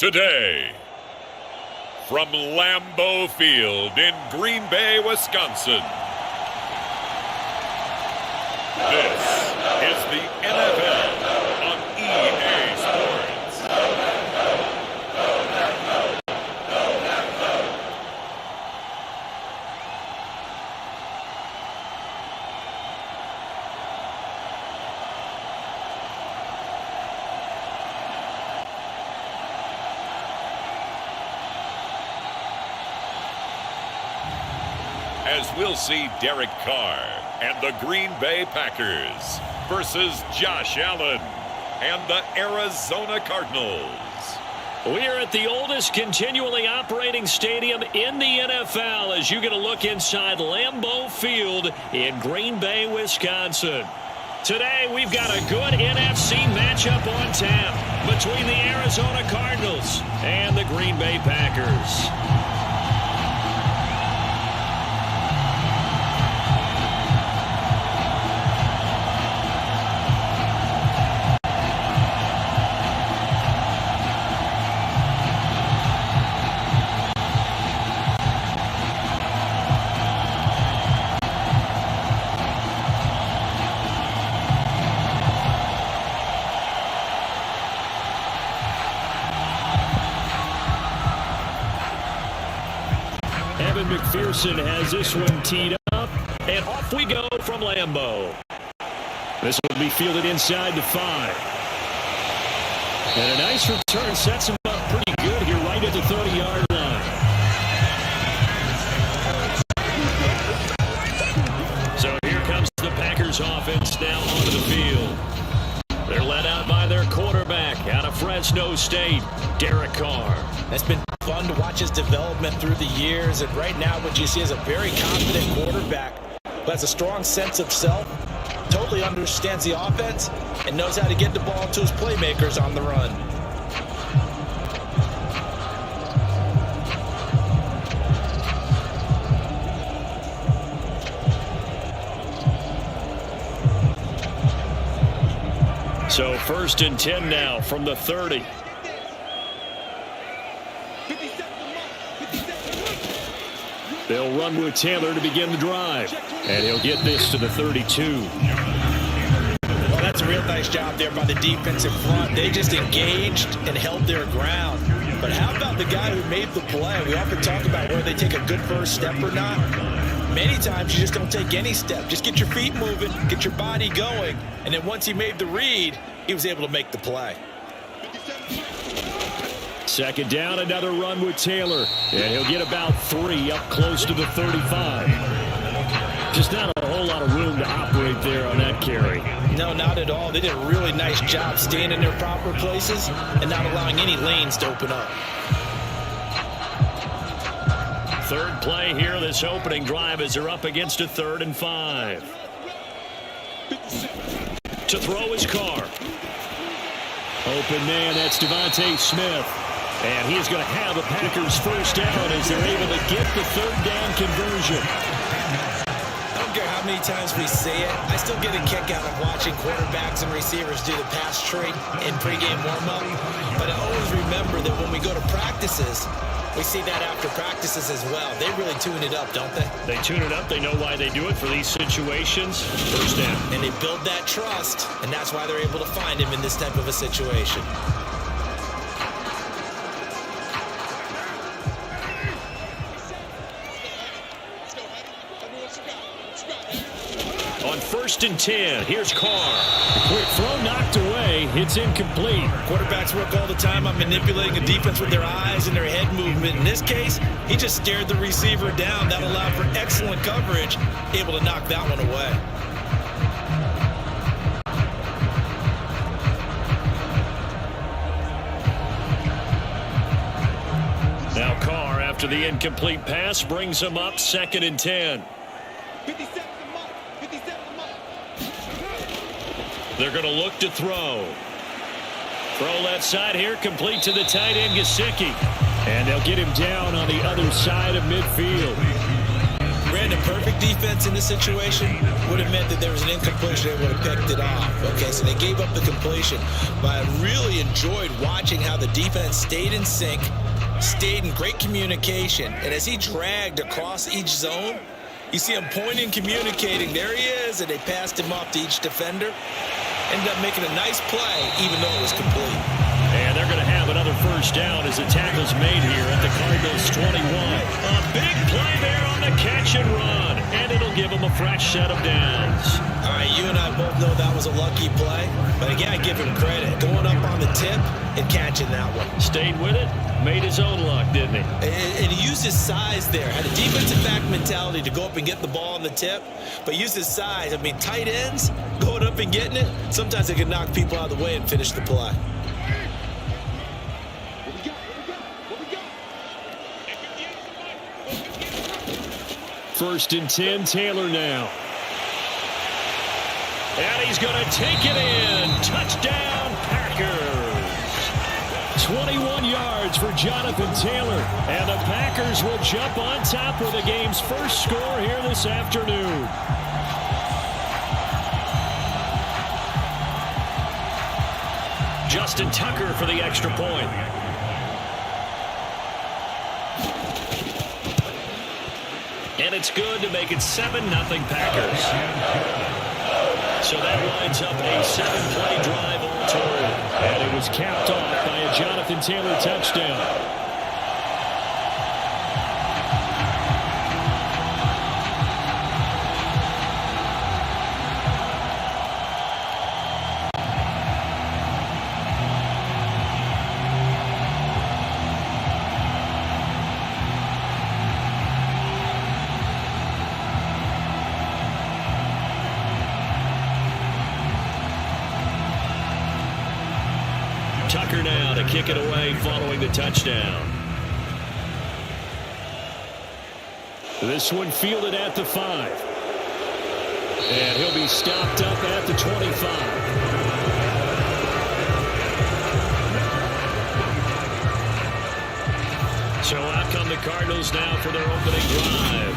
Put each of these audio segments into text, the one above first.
Today, from Lambeau Field in Green Bay, Wisconsin, this is the MFFL on EA Sports. As we'll see Derek Carr and the Green Bay Packers versus Josh Allen and the Arizona Cardinals. We are at the oldest continually operating stadium in the NFL as you get a look inside Lambeau Field in Green Bay, Wisconsin. Today, we've got a good NFC matchup on tap between the Arizona Cardinals and the Green Bay Packers. McPherson has this one teed up, and off we go from Lambeau. This will be fielded inside the 5. And a nice return sets him up pretty good here right at the 30-yard line. So here comes the Packers offense now onto the field. They're led out by their quarterback out of Fresno State, Derek Carr. It's been fun to watch his development through the years, and right now what you see is a very confident quarterback who has a strong sense of self, totally understands the offense, and knows how to get the ball to his playmakers on the run. So 1st and 10 now from the 30. They'll run with Taylor to begin the drive. And he'll get this to the 32. Well, that's a real nice job there by the defensive front. They just engaged and held their ground. But how about the guy who made the play? We often talk about whether they take a good first step or not. Many times you just don't take any step. Just get your feet moving, get your body going. And then once he made the read, he was able to make the play. 2nd down, another run with Taylor. And he'll get about 3 up close to the 35. Just not a whole lot of room to operate there on that carry. No, not at all. They did a really nice job staying in their proper places and not allowing any lanes to open up. 3rd play here, this opening drive as they're up against a 3rd and 5. To throw his Carr. Open man, that's Devontae Smith. And he's going to have the Packers first down as they're able to get the 3rd down conversion. I don't care how many times we say it, I still get a kick out of watching quarterbacks and receivers do the pass tree in pregame warm-up. But I always remember that when we go to practices, we see that after practices as well. They really tune it up, don't they? They tune it up. They know why they do it for these situations. First down. And they build that trust, and that's why they're able to find him in this type of a situation. On 1st and 10, here's Carr. Quick throw knocked away. It's incomplete. Quarterbacks work all the time on manipulating a defense with their eyes and their head movement. In this case, he just stared the receiver down. That allowed for excellent coverage, able to knock that one away. Now Carr, after the incomplete pass, brings him up 2nd and 10. They're going to look to throw. Throw left side here, complete to the tight end, Gesicki. And they'll get him down on the other side of midfield. Brian, a perfect defense in this situation would have meant that there was an incompletion. They would have picked it off. Okay, so they gave up the completion. But I really enjoyed watching how the defense stayed in sync, stayed in great communication. And as he dragged across each zone, you see him pointing, communicating. There he is, and they passed him off to each defender. Ended up making a nice play, even though it was complete. And they're going to have another first down as the tackle's made here at the Cardinals 21. A big play there on the catch and run, and it'll give them a fresh set of downs. All right, you and I both know that was a lucky play, but again, I give him credit. Going up on the tip and catching that one. Stayed with it, made his own luck, didn't he? And he used his size there. Had a defensive back mentality to go up and get the ball on the tip, but used his size. I mean, tight ends, going up and getting it, sometimes they can knock people out of the way and finish the play. First and 10, Taylor now. And he's going to take it in. Touchdown, Packers. 21 yards for Jonathan Taylor. And the Packers will jump on top with the game's first score here this afternoon. Justin Tucker for the extra point. And it's good to make it 7-0 Packers. So that lines up a 7-play drive all told. And it was capped off by a Jonathan Taylor touchdown. Tucker now to kick it away following the touchdown. This one fielded at the 5. And he'll be stopped up at the 25. So out come the Cardinals now for their opening drive.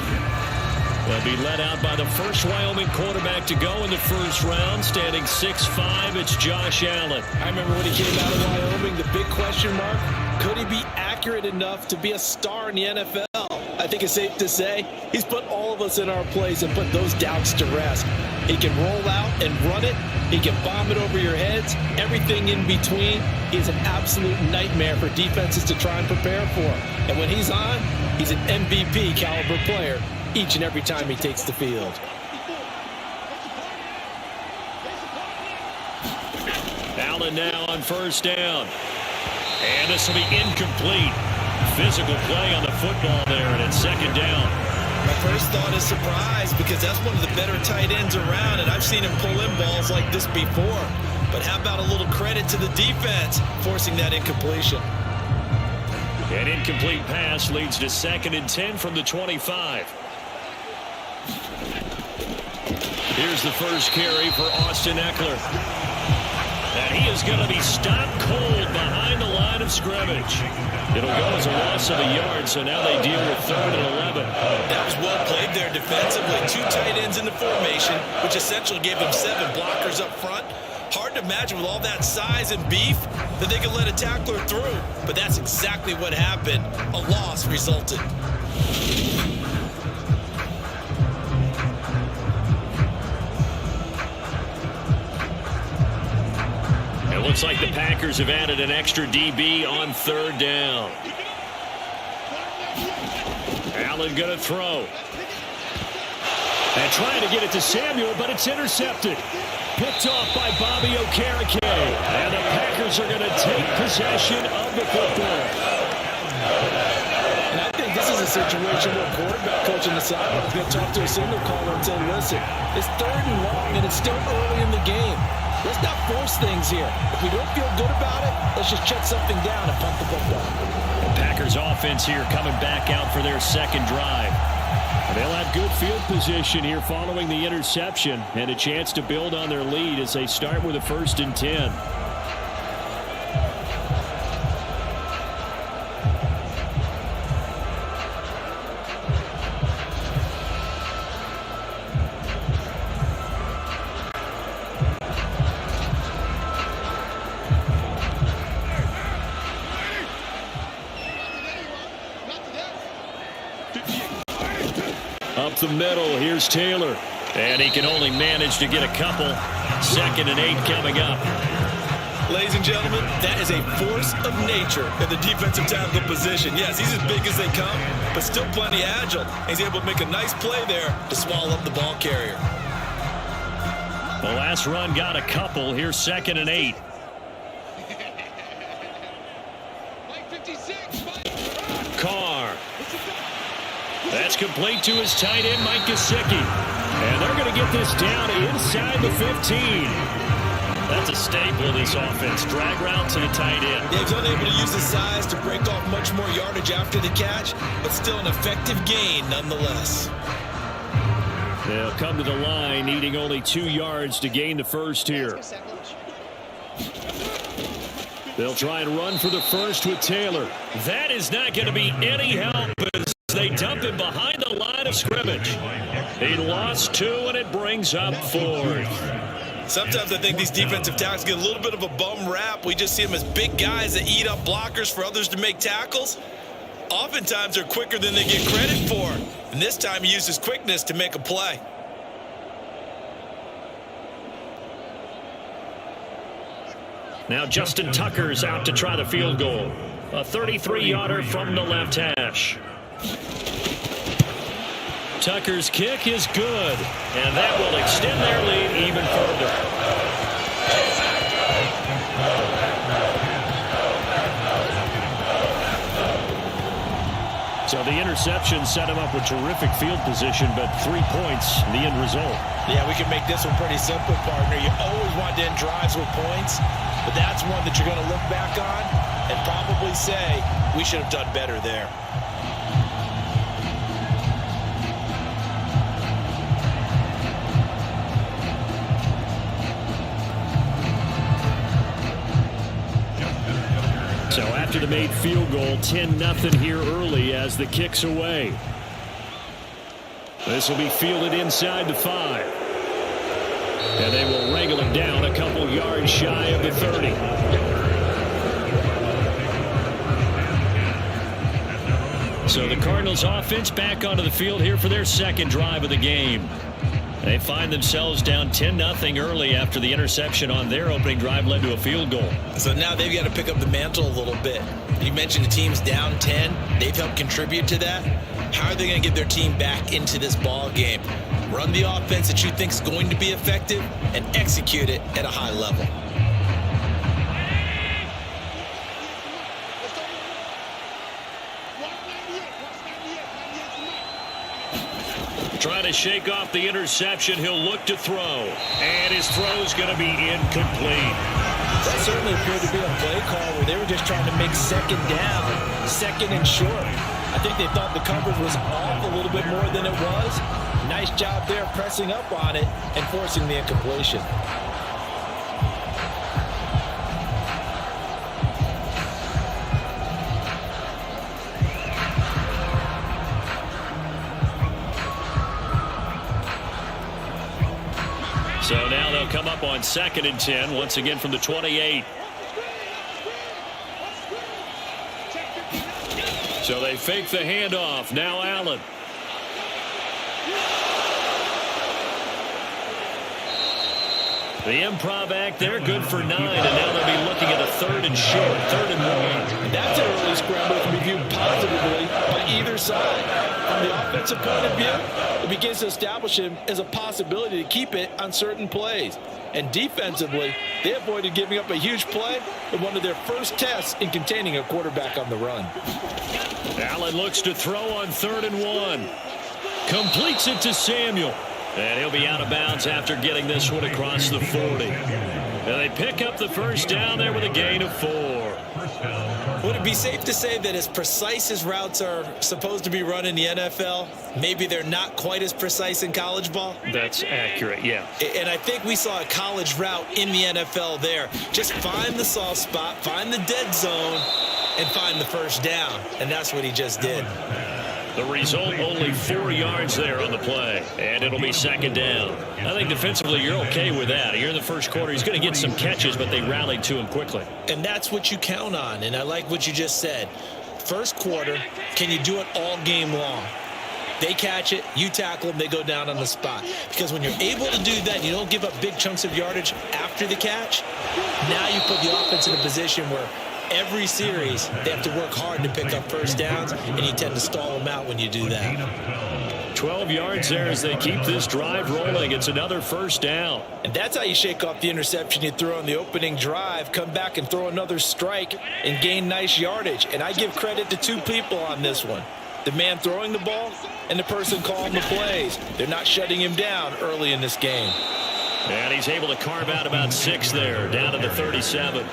They'll be led out by the first Wyoming quarterback to go in the first round, standing 6'5". It's Josh Allen. I remember when he came out of Wyoming, the big question mark, could he be accurate enough to be a star in the NFL? I think it's safe to say he's put all of us in our place and put those doubts to rest. He can roll out and run it. He can bomb it over your heads. Everything in between. He's an absolute nightmare for defenses to try and prepare for. And when he's on, he's an MVP caliber player each and every time he takes the field. Allen now on first down. And this will be incomplete. Physical play on the football there, and it's second down. My first thought is surprise, because that's one of the better tight ends around, and I've seen him pull in balls like this before. But how about a little credit to the defense forcing that incompletion? An incomplete pass leads to 2nd and 10 from the 25. Here's the first carry for Austin Eckler. And he is going to be stopped cold behind the line of scrimmage. It'll go as a loss of a yard, so now they deal with 3rd and 11. That was well played there defensively. 2 tight ends in the formation, which essentially gave them 7 blockers up front. Hard to imagine with all that size and beef that they could let a tackler through. But that's exactly what happened. A loss resulted. It looks like the Packers have added an extra DB on 3rd down. Allen going to throw. And trying to get it to Samuel, but it's intercepted. Picked off by Bobby Okereke. And the Packers are going to take possession of the football. And I think this is a situation where quarterback coach on the sideline is going to talk to a signal caller and say, listen, it's 3rd and long, and it's still early in the game. Let's not force things here. If we don't feel good about it, let's just shut something down and punt the football. The Packers offense here coming back out for their 2nd drive. They'll have good field position here following the interception and a chance to build on their lead as they start with a 1st and 10. the middle. Here's Taylor. And he can only manage to get a couple. 2nd and 8 coming up. Ladies and gentlemen, that is a force of nature in the defensive tackle position. Yes, he's as big as they come, but still plenty agile. He's able to make a nice play there to swallow up the ball carrier. The last run got a couple. Here's 2nd and 8. Carr. That's complete to his tight end, Mike Gesicki. And they're going to get this down inside the 15. That's a staple of this offense. Drag route to the tight end. Yeah, he's unable to use his size to break off much more yardage after the catch, but still an effective gain nonetheless. They'll come to the line, needing only 2 yards to gain the first here. They'll try and run for the first with Taylor. That is not going to be any help as they dump him behind the line of scrimmage. He lost 2, and it brings up 4th. Sometimes I think these defensive tackles get a little bit of a bum rap. We just see them as big guys that eat up blockers for others to make tackles. Oftentimes they're quicker than they get credit for. And this time he used his quickness to make a play. Now Justin Tucker's out to try the field goal. A 33-yarder from the left hash. Tucker's kick is good, and that will extend their lead even further. So the interception set him up with terrific field position, but 3 points, the end result. Yeah, we can make this one pretty simple, partner. You always want to end drives with points, but that's one that you're going to look back on and probably say, we should have done better there. So after the made field goal, 10-0 here early as the kick's away. This will be fielded inside the 5. And they will wrangle it down a couple yards shy of the 30. So the Cardinals offense back onto the field here for their second drive of the game. They find themselves down 10-0 early after the interception on their opening drive led to a field goal. So now they've got to pick up the mantle a little bit. You mentioned the team's down 10. They've helped contribute to that. How are they going to get their team back into this ball game? Run the offense that you think is going to be effective and execute it at a high level. Trying to shake off the interception. He'll look to throw. And his throw is going to be incomplete. That certainly appeared to be a play call where they were just trying to make second down, 2nd and short. I think they thought the coverage was off a little bit more than it was. Nice job there pressing up on it and forcing the incompletion. So now they'll come up on 2nd and 10, once again from the 28. So they fake the handoff. Now Allen. The improv act there, good for 9, and now they'll be looking at a 3rd and short, 3rd and 1. That's an early scramble that can be viewed positively by either side. From the offensive point of view, it begins to establish him as a possibility to keep it on certain plays. And defensively, they avoided giving up a huge play in one of their first tests in containing a quarterback on the run. Allen looks to throw on 3rd and 1. Completes it to Samuel. And he'll be out of bounds after getting this one across the 40. And they pick up the first down there with a gain of 4. Would it be safe to say that as precise as routes are supposed to be run in the NFL, maybe they're not quite as precise in college ball? That's accurate, yeah. And I think we saw a college route in the NFL there. Just find the soft spot, find the dead zone, and find the first down. And that's what he just did. The result, only 4 yards there on the play, and it'll be 2nd down. I think defensively you're okay with that. Here in the first quarter, he's going to get some catches, but they rallied to him quickly. And that's what you count on, and I like what you just said. First quarter, can you do it all game long? They catch it, you tackle them, they go down on the spot. Because when you're able to do that, you don't give up big chunks of yardage after the catch. Now you put the offense in a position where every series they have to work hard to pick up first downs, and you tend to stall them out when you do that. 12 yards there as they keep this drive rolling. It's another first down. And that's how you shake off the interception you throw on the opening drive, come back and throw another strike and gain nice yardage. And I give credit to two people on this one. The man throwing the ball and the person calling the plays. They're not shutting him down early in this game. And he's able to carve out about 6 there, down to the 37.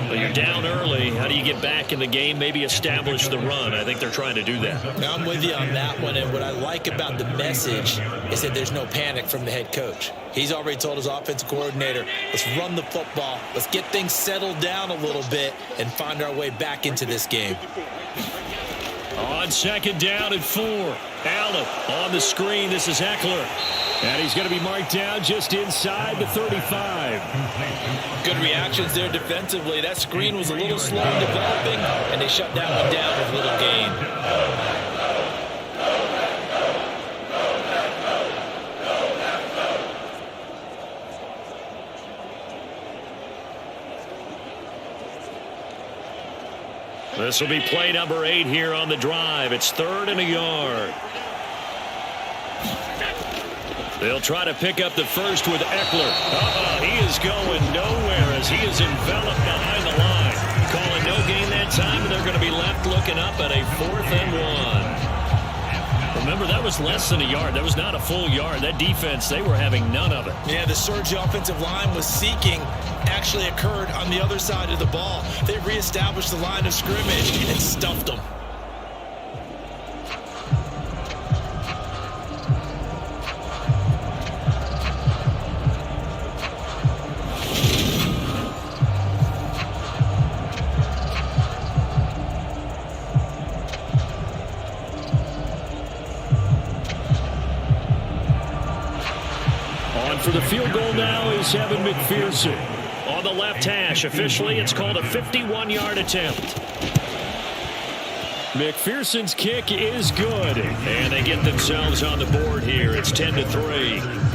But you're down early. How do you get back in the game, maybe establish the run? I think they're trying to do that. I'm with you on that one, and what I like about the message is that there's no panic from the head coach. He's already told his offensive coordinator, let's run the football, let's get things settled down a little bit and find our way back into this game. On second down and 4. Allen on the screen. This is Eckler. And he's going to be marked down just inside the 35. Good reactions there defensively. That screen was a little slow in developing, and they shut that one down with little gain. This will be play number 8 here on the drive. It's 3rd and a yard. They'll try to pick up the first with Eckler. He is going nowhere as he is enveloped behind the line. Calling no gain that time, and they're going to be left looking up at a 4th and 1. Remember, that was less than a yard. That was not a full yard. That defense, they were having none of it. Yeah, the surge the offensive line was seeking actually occurred on the other side of the ball. They reestablished the line of scrimmage and stuffed them. For the field goal now is Evan McPherson. On the left hash, officially it's called a 51-yard attempt. McPherson's kick is good, and they get themselves on the board here. It's 10-3.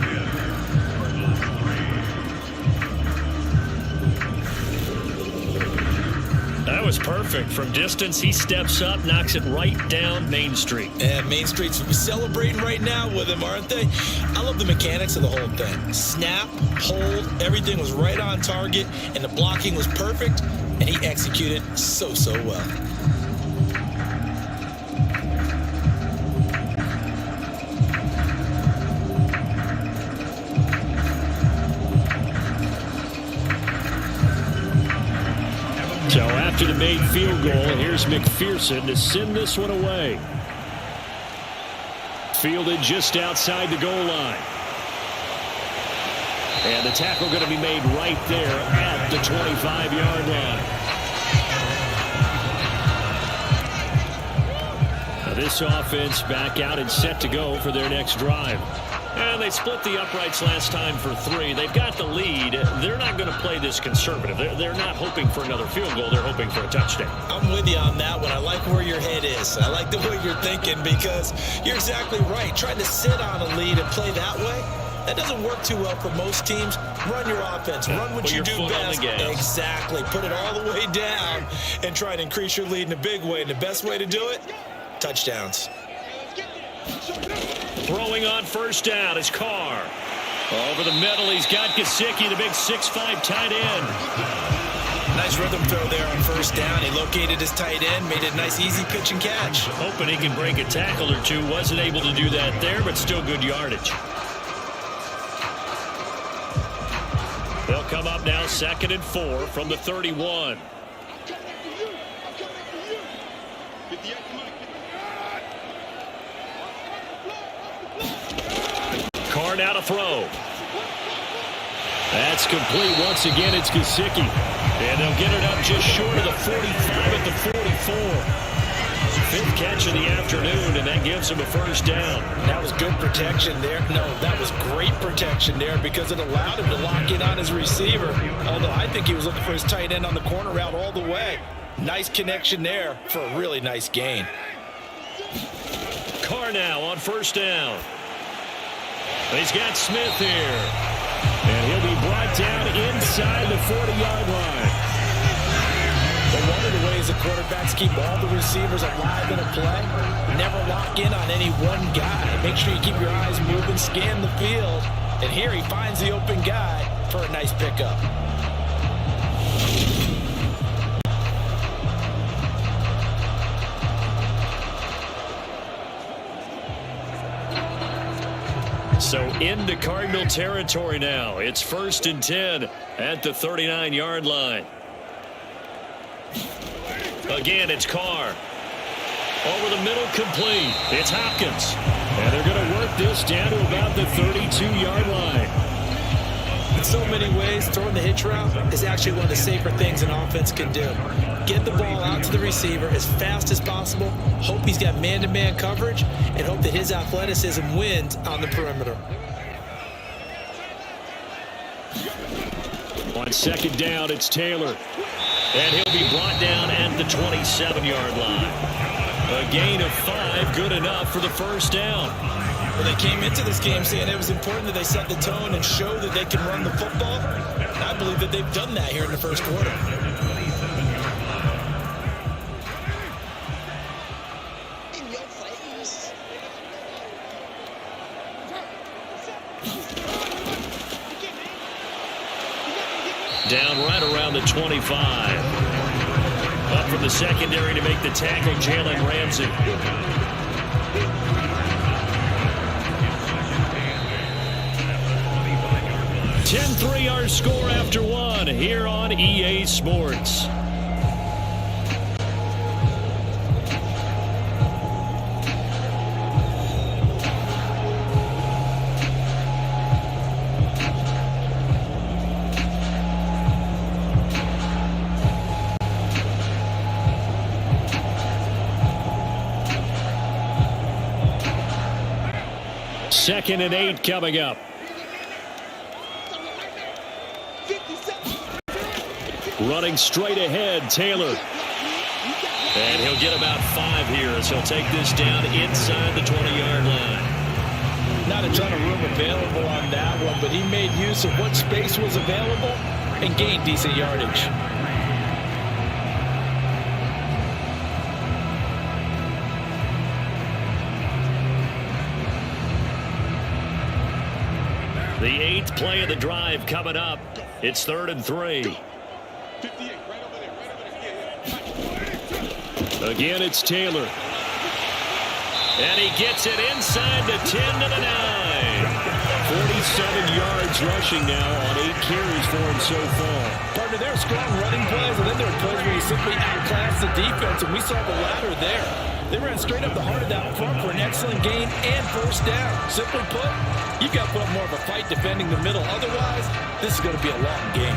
That was perfect. From distance, he steps up, knocks it right down Main Street. And Main Street's celebrating right now with him, aren't they? I love the mechanics of the whole thing. Snap, hold, everything was right on target, and the blocking was perfect, and he executed so well. So after the made field goal, here's McPherson to send this one away. Fielded just outside the goal line. And the tackle going to be made right there at the 25-yard line. Now this offense back out and set to go for their next drive. And they split the uprights last time for 3. They've got the lead. They're not going to play this conservative. They're not hoping for another field goal. They're hoping for a touchdown. I'm with you on that one. I like where your head is. I like the way you're thinking because you're exactly right. Trying to sit on a lead and play that way, that doesn't work too well for most teams. Run your offense. Run what you do best. Exactly. Put it all the way down and try to increase your lead in a big way. And the best way to do it, touchdowns. Throwing on first down is Carr. Over the middle, he's got Gesicki, the big 6'5" tight end. Nice rhythm throw there on first down. He located his tight end, made it a nice easy pitch and catch. Hoping he can break a tackle or two. Wasn't able to do that there, but still good yardage. They'll come up now 2nd and 4 from the 31. Carr now to throw. That's complete. Once again, it's Gesicki. And they'll get it up just short of the 45 at the 44. 5th catch of the afternoon, and that gives him a first down. That was good protection there. No, that was great protection there because it allowed him to lock in on his receiver. Although I think he was looking for his tight end on the corner route all the way. Nice connection there for a really nice gain. Carr now on first down. He's got Smith here. And he'll be brought down inside the 40-yard line. Well, one of the ways the quarterbacks keep all the receivers alive in a play, never lock in on any one guy. Make sure you keep your eyes moving, scan the field. And here he finds the open guy for a nice pickup. So into Cardinal territory now. It's 1st and 10 at the 39-yard line. Again, it's Carr. Over the middle, complete. It's Hopkins. And they're going to work this down to about the 32-yard line. In so many ways, throwing the hitch route is actually one of the safer things an offense can do. Get the ball out to the receiver as fast as possible, hope he's got man-to-man coverage, and hope that his athleticism wins on the perimeter. On 2nd down, it's Taylor. And he'll be brought down at the 27-yard line. A gain of 5, good enough for the first down. Well, they came into this game saying it was important that they set the tone and show that they can run the football. And I believe that they've done that here in the first quarter. Down right around the 25. Up from the secondary to make the tackle, Jalen Ramsey. 10-3 our score after 1 here on EA Sports. Second and 8 coming up. Running straight ahead, Taylor. And he'll get about 5 here as he'll take this down inside the 20-yard line. Not a ton of room available on that one, but he made use of what space was available and gained decent yardage. The 8th play of the drive coming up. It's 3rd and 3. Again, it's Taylor. And he gets it inside the 10 to the 9. 47 yards rushing now on 8 carries for him so far. Partner, there are strong running plays, and then there are plays where he simply outclassed the defense, and we saw the latter there. They ran straight up the heart of that front for an excellent gain and first down. Simply put, you've got to put up more of a fight defending the middle. Otherwise, this is going to be a long game.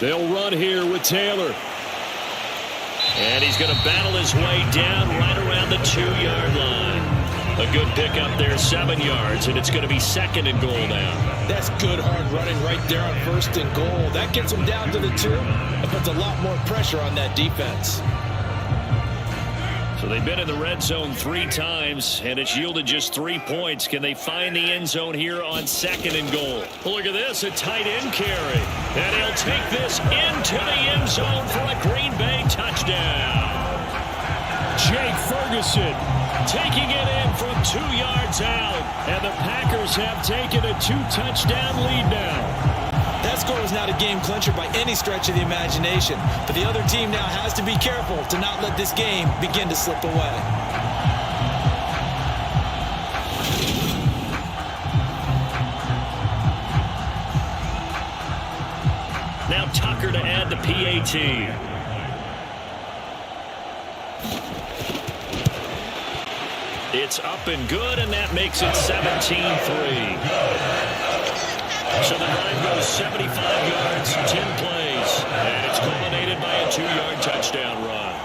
They'll run here with Taylor. And he's going to battle his way down right around the 2-yard line. A good pickup there, 7 yards, and it's going to be 2nd and goal now. That's good hard running right there on 1st and goal. That gets him down to the 2 and puts a lot more pressure on that defense. So they've been in the red zone 3 times, and it's yielded just 3 points. Can they find the end zone here on 2nd and goal? Look at this, a tight end carry. And he'll take this into the end zone for a Green Bay touchdown. Jake Ferguson taking it in from 2 yards out. And the Packers have taken a 2-touchdown lead now. That score was not a game clincher by any stretch of the imagination. But the other team now has to be careful to not let this game begin to slip away. Now Tucker to add the PAT. It's up and good, and that makes it 17-3. So the drive goes 75 yards, 10 plays, and it's culminated by a 2-yard touchdown. touchdown run.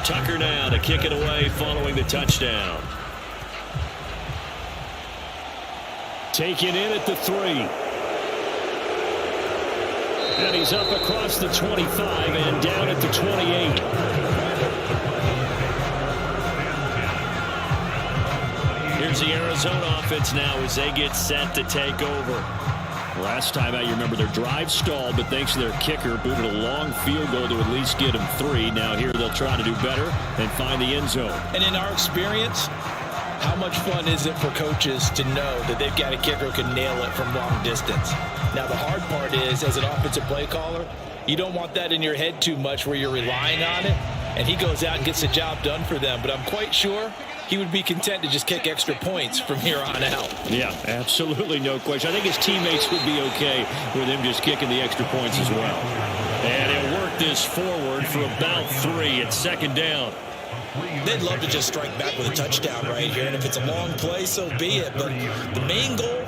Tucker now to kick it away following the touchdown. Taken in at the 3. And he's up across the 25 and down at the 28. Here's the Arizona offense now as they get set to take over. Last time out, you remember their drive stalled, but thanks to their kicker, booted a long field goal to at least get them 3. Now here they'll try to do better and find the end zone. And in our experience, how much fun is it for coaches to know that they've got a kicker who can nail it from long distance? Now, the hard part is, as an offensive play caller, you don't want that in your head too much where you're relying on it, and he goes out and gets the job done for them. But I'm quite sure he would be content to just kick extra points from here on out. Yeah, absolutely no question. I think his teammates would be okay with him just kicking the extra points as well. And he'll work this forward for about 3. It's second down. They'd love to just strike back with a touchdown right here, and if it's a long play, so be it. But the main goal,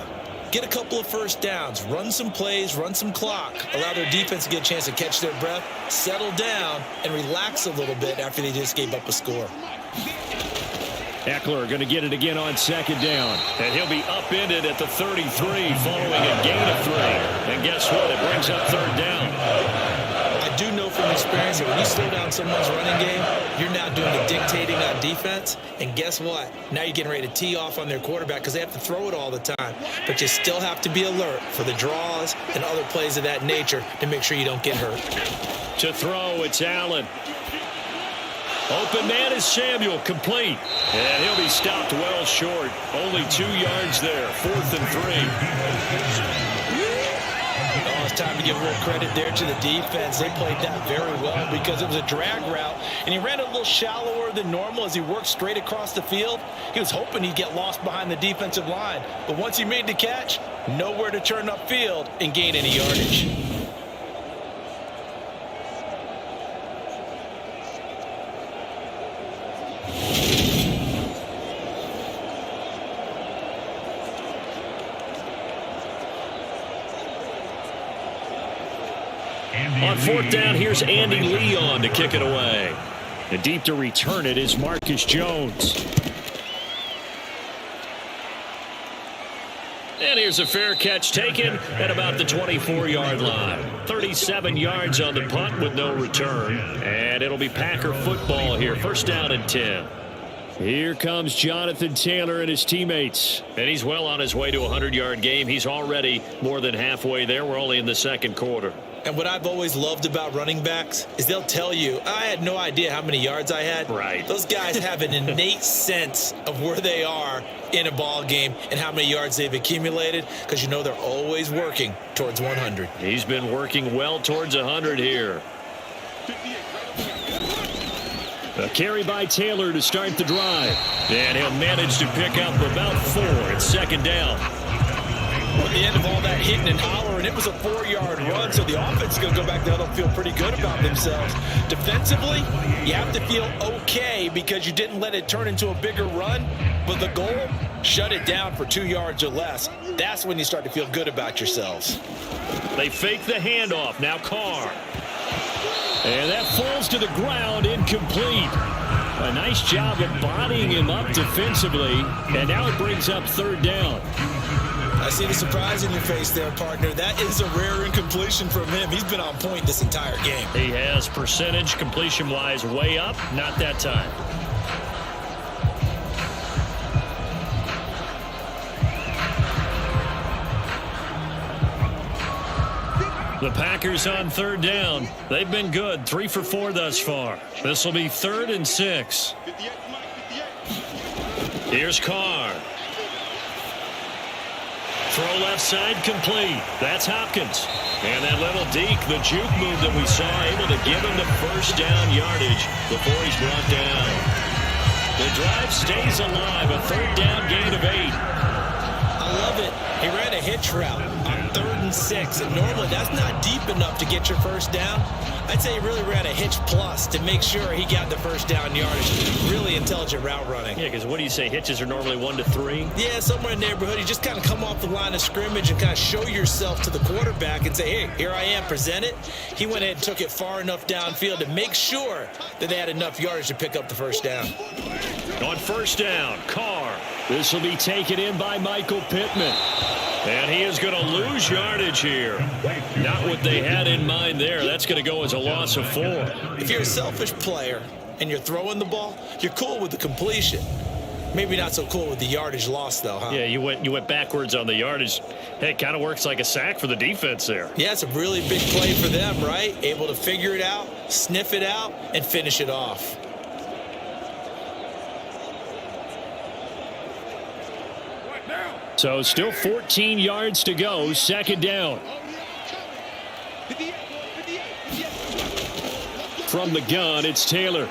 get a couple of first downs, run some plays, run some clock, allow their defense to get a chance to catch their breath, settle down, and relax a little bit after they just gave up a score. Eckler going to get it again on second down. And he'll be upended at the 33 following a gain of 3. And guess what? It brings up third down. I do know from experience that when you slow down someone's running game, you're now doing the dictating on defense. And guess what? Now you're getting ready to tee off on their quarterback because they have to throw it all the time. But you still have to be alert for the draws and other plays of that nature to make sure you don't get hurt. To throw, it's Allen. Open man is Samuel, complete. And he'll be stopped well short. Only 2 yards there, 4th and 3. Oh, it's time to give real credit there to the defense. They played that very well because it was a drag route, and he ran a little shallower than normal as he worked straight across the field. He was hoping he'd get lost behind the defensive line, but once he made the catch, nowhere to turn upfield and gain any yardage. On 4th down, here's Andy Leon to kick it away. And deep to return it is Marcus Jones. And here's a fair catch taken at about the 24-yard line. 37 yards on the punt with no return. And it'll be Packer football here. 1st down and 10. Here comes Jonathan Taylor and his teammates. And he's well on his way to a 100-yard game. He's already more than halfway there. We're only in the second quarter. And what I've always loved about running backs is they'll tell you, I had no idea how many yards I had. Right. Those guys have an innate sense of where they are in a ball game and how many yards they've accumulated because you know they're always working towards 100. He's been working well towards 100 here. A carry by Taylor to start the drive. And he'll manage to pick up about 4. It's 2nd down. At the end of all that hitting and hollering, it was a 4-yard run, so the offense is going to go back there. They'll feel pretty good about themselves. Defensively, you have to feel okay because you didn't let it turn into a bigger run, but the goal, shut it down for 2 yards or less. That's when you start to feel good about yourselves. They fake the handoff. Now Carr. And that falls to the ground, incomplete. A nice job of bodying him up defensively, and now it brings up 3rd down. I see the surprise in your face there, partner. That is a rare incompletion from him. He's been on point this entire game. He has percentage completion-wise way up. Not that time. The Packers on 3rd down. They've been good. 3 for 4 thus far. This will be 3rd and 6. Here's Carr. Throw left side complete. That's Hopkins. And that little deke, the juke move that we saw, able to give him the first down yardage before he's brought down. The drive stays alive. A third down gain of 8. I love it. He ran a hitch route on 3rd and 6. And normally that's not deep enough to get your first down. I'd say he really ran a hitch plus to make sure he got the first down yardage. Really intelligent route running. Yeah, because what do you say? Hitches are normally 1 to 3? Yeah, somewhere in the neighborhood. You just kind of come off the line of scrimmage and kind of show yourself to the quarterback and say, hey, here I am, present it. He went ahead and took it far enough downfield to make sure that they had enough yardage to pick up the first down. On first down, Carr. This will be taken in by Michael Pittman. And he is going to lose yardage here. Not what they had in mind there. That's going to go as a loss of 4. If you're a selfish player and you're throwing the ball, you're cool with the completion. Maybe not so cool with the yardage loss, though, huh? Yeah, you went backwards on the yardage. Hey, it kind of works like a sack for the defense there. Yeah, it's a really big play for them, right? Able to figure it out, sniff it out, and finish it off. So still 14 yards to go, second down. From the gun, it's Taylor.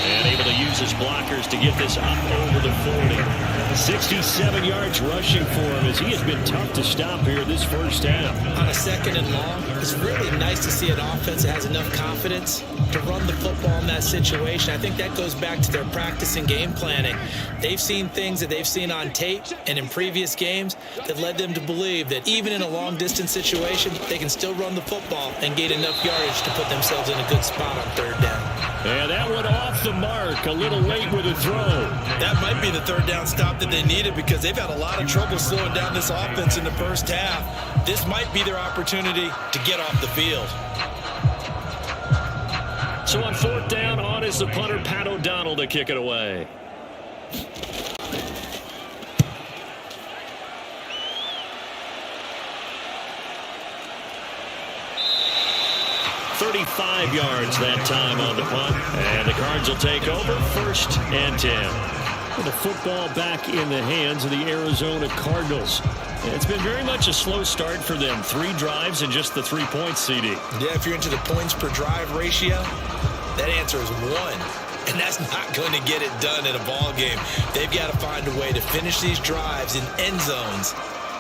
And able to use his blockers to get this up over the 40. 67 yards rushing for him as he has been tough to stop here this first half. On a 2nd and long, it's really nice to see an offense that has enough confidence to run the football in that situation. I think that goes back to their practice and game planning. They've seen things that they've seen on tape and in previous games that led them to believe that even in a long-distance situation, they can still run the football and gain enough yardage to put themselves in a good spot on 3rd down. And that one off the mark, a little late with a throw. That might be the 3rd down stop that they needed because they've had a lot of trouble slowing down this offense in the first half. This might be their opportunity to get off the field. So on 4th down, on is the punter, Pat O'Donnell, to kick it away. .35 yards that time on the punt. And the Cards will take over 1st and 10. With the football back in the hands of the Arizona Cardinals. And it's been very much a slow start for them. 3 drives and just the 3 points, CD. Yeah, if you're into the points per drive ratio, that answer is 1. And that's not going to get it done in a ball game. They've got to find a way to finish these drives in end zones,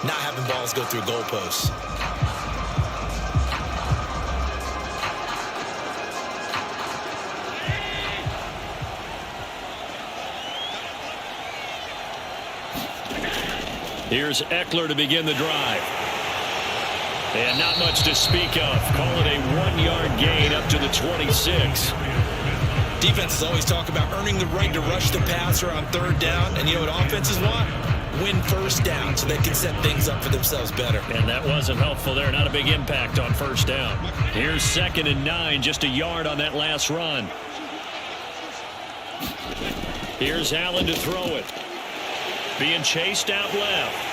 not having balls go through goalposts. Here's Eckler to begin the drive. And not much to speak of. Call it a 1-yard gain up to the 26. Defenses always talk about earning the right to rush the passer on 3rd down. And you know what offenses want? Win first down so they can set things up for themselves better. And that wasn't helpful there. Not a big impact on 1st down. Here's 2nd and 9. Just a yard on that last run. Here's Allen to throw it. Being chased out left.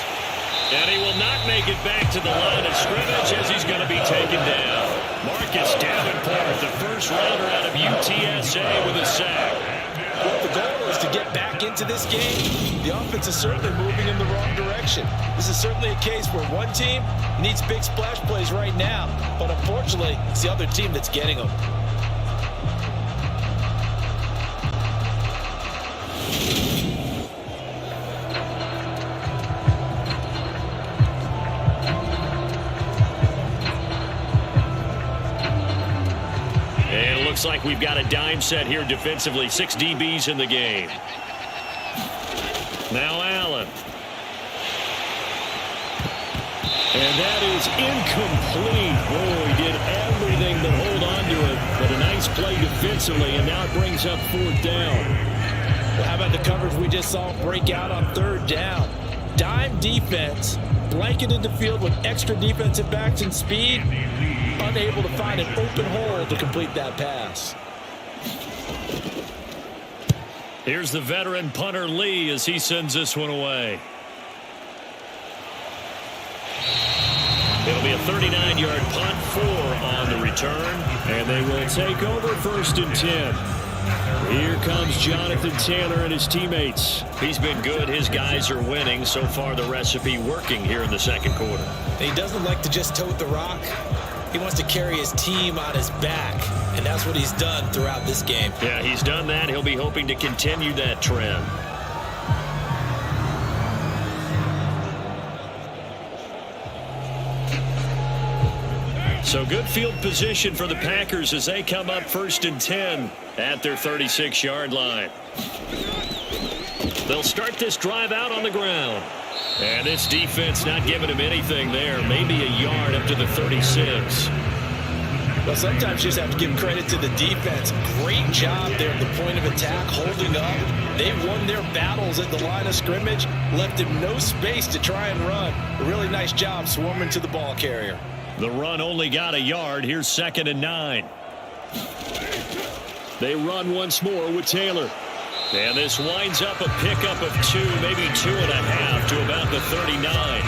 And he will not make it back to the line of scrimmage as he's going to be taken down. Marcus Davenport, the first rounder out of UTSA with a sack. Well, the goal is to get back into this game. The offense is certainly moving in the wrong direction. This is certainly a case where one team needs big splash plays right now. But unfortunately, it's the other team that's getting them. Looks like we've got a dime set here defensively. 6 DBs in the game. Now Allen. And that is incomplete. Boy, he did everything but hold on to it. But a nice play defensively, and now it brings up 4th down. Well, how about the coverage we just saw break out on 3rd down? Dime defense, blanketed the field with extra defensive backs and speed. Unable to find an open hole to complete that pass. Here's the veteran punter Lee as he sends this one away. It'll be a 39-yard punt, 4 on the return, and they will take over 1st and 10. Here comes Jonathan Taylor and his teammates. He's been good. His guys are winning. So far, the recipe working here in the second quarter. He doesn't like to just tote the rock. He wants to carry his team on his back, and that's what he's done throughout this game. Yeah, he's done that. He'll be hoping to continue that trend. So good field position for the Packers as they come up 1st and 10 at their 36-yard line. They'll start this drive out on the ground. And this defense not giving him anything there. Maybe a yard up to the 36. Well, sometimes you just have to give credit to the defense. Great job there at the point of attack, holding up. They won their battles at the line of scrimmage, left him no space to try and run. A really nice job swarming to the ball carrier. The run only got a yard. Here's 2nd and 9. They run once more with Taylor. And this winds up a pickup of 2, maybe 2.5 to about the 39.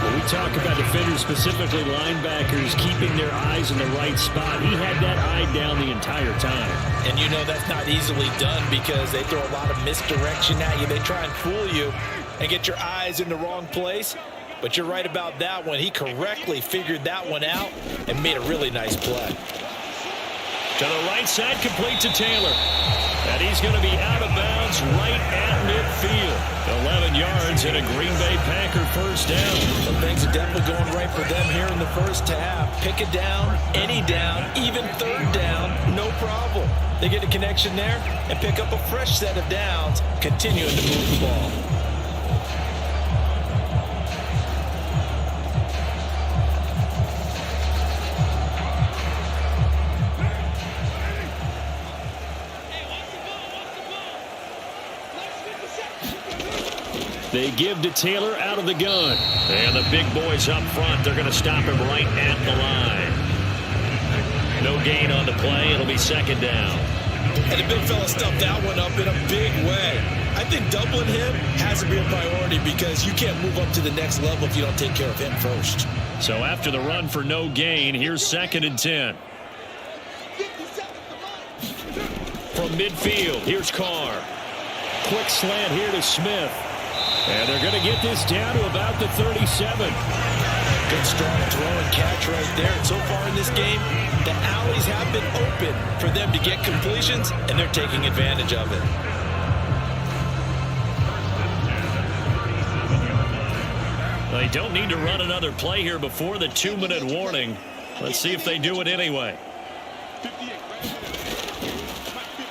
When we talk about defenders, specifically linebackers, keeping their eyes in the right spot, he had that eye down the entire time. And you know that's not easily done because they throw a lot of misdirection at you. They try and fool you and get your eyes in the wrong place. But you're right about that one. He correctly figured that one out and made a really nice play. To the right side, complete to Taylor. And he's going to be out of bounds right at midfield. 11 yards and a Green Bay Packer first down. Well, things are definitely going right for them here in the first half. Pick a down, any down, even 3rd down, no problem. They get a connection there and pick up a fresh set of downs, continuing to move the ball. They give to Taylor out of the gun. And the big boys up front, they're going to stop him right at the line. No gain on the play. It'll be 2nd down. And the big fella stuffed that one up in a big way. I think doubling him has to be a priority because you can't move up to the next level if you don't take care of him first. So after the run for no gain, here's 2nd and 10. From midfield, here's Carr. Quick slant here to Smith. And they're going to get this down to about the 37. Good strong throw and catch right there. And so far in this game, the alleys have been open for them to get completions, and they're taking advantage of it. They don't need to run another play here before the 2-minute warning. Let's see if they do it anyway.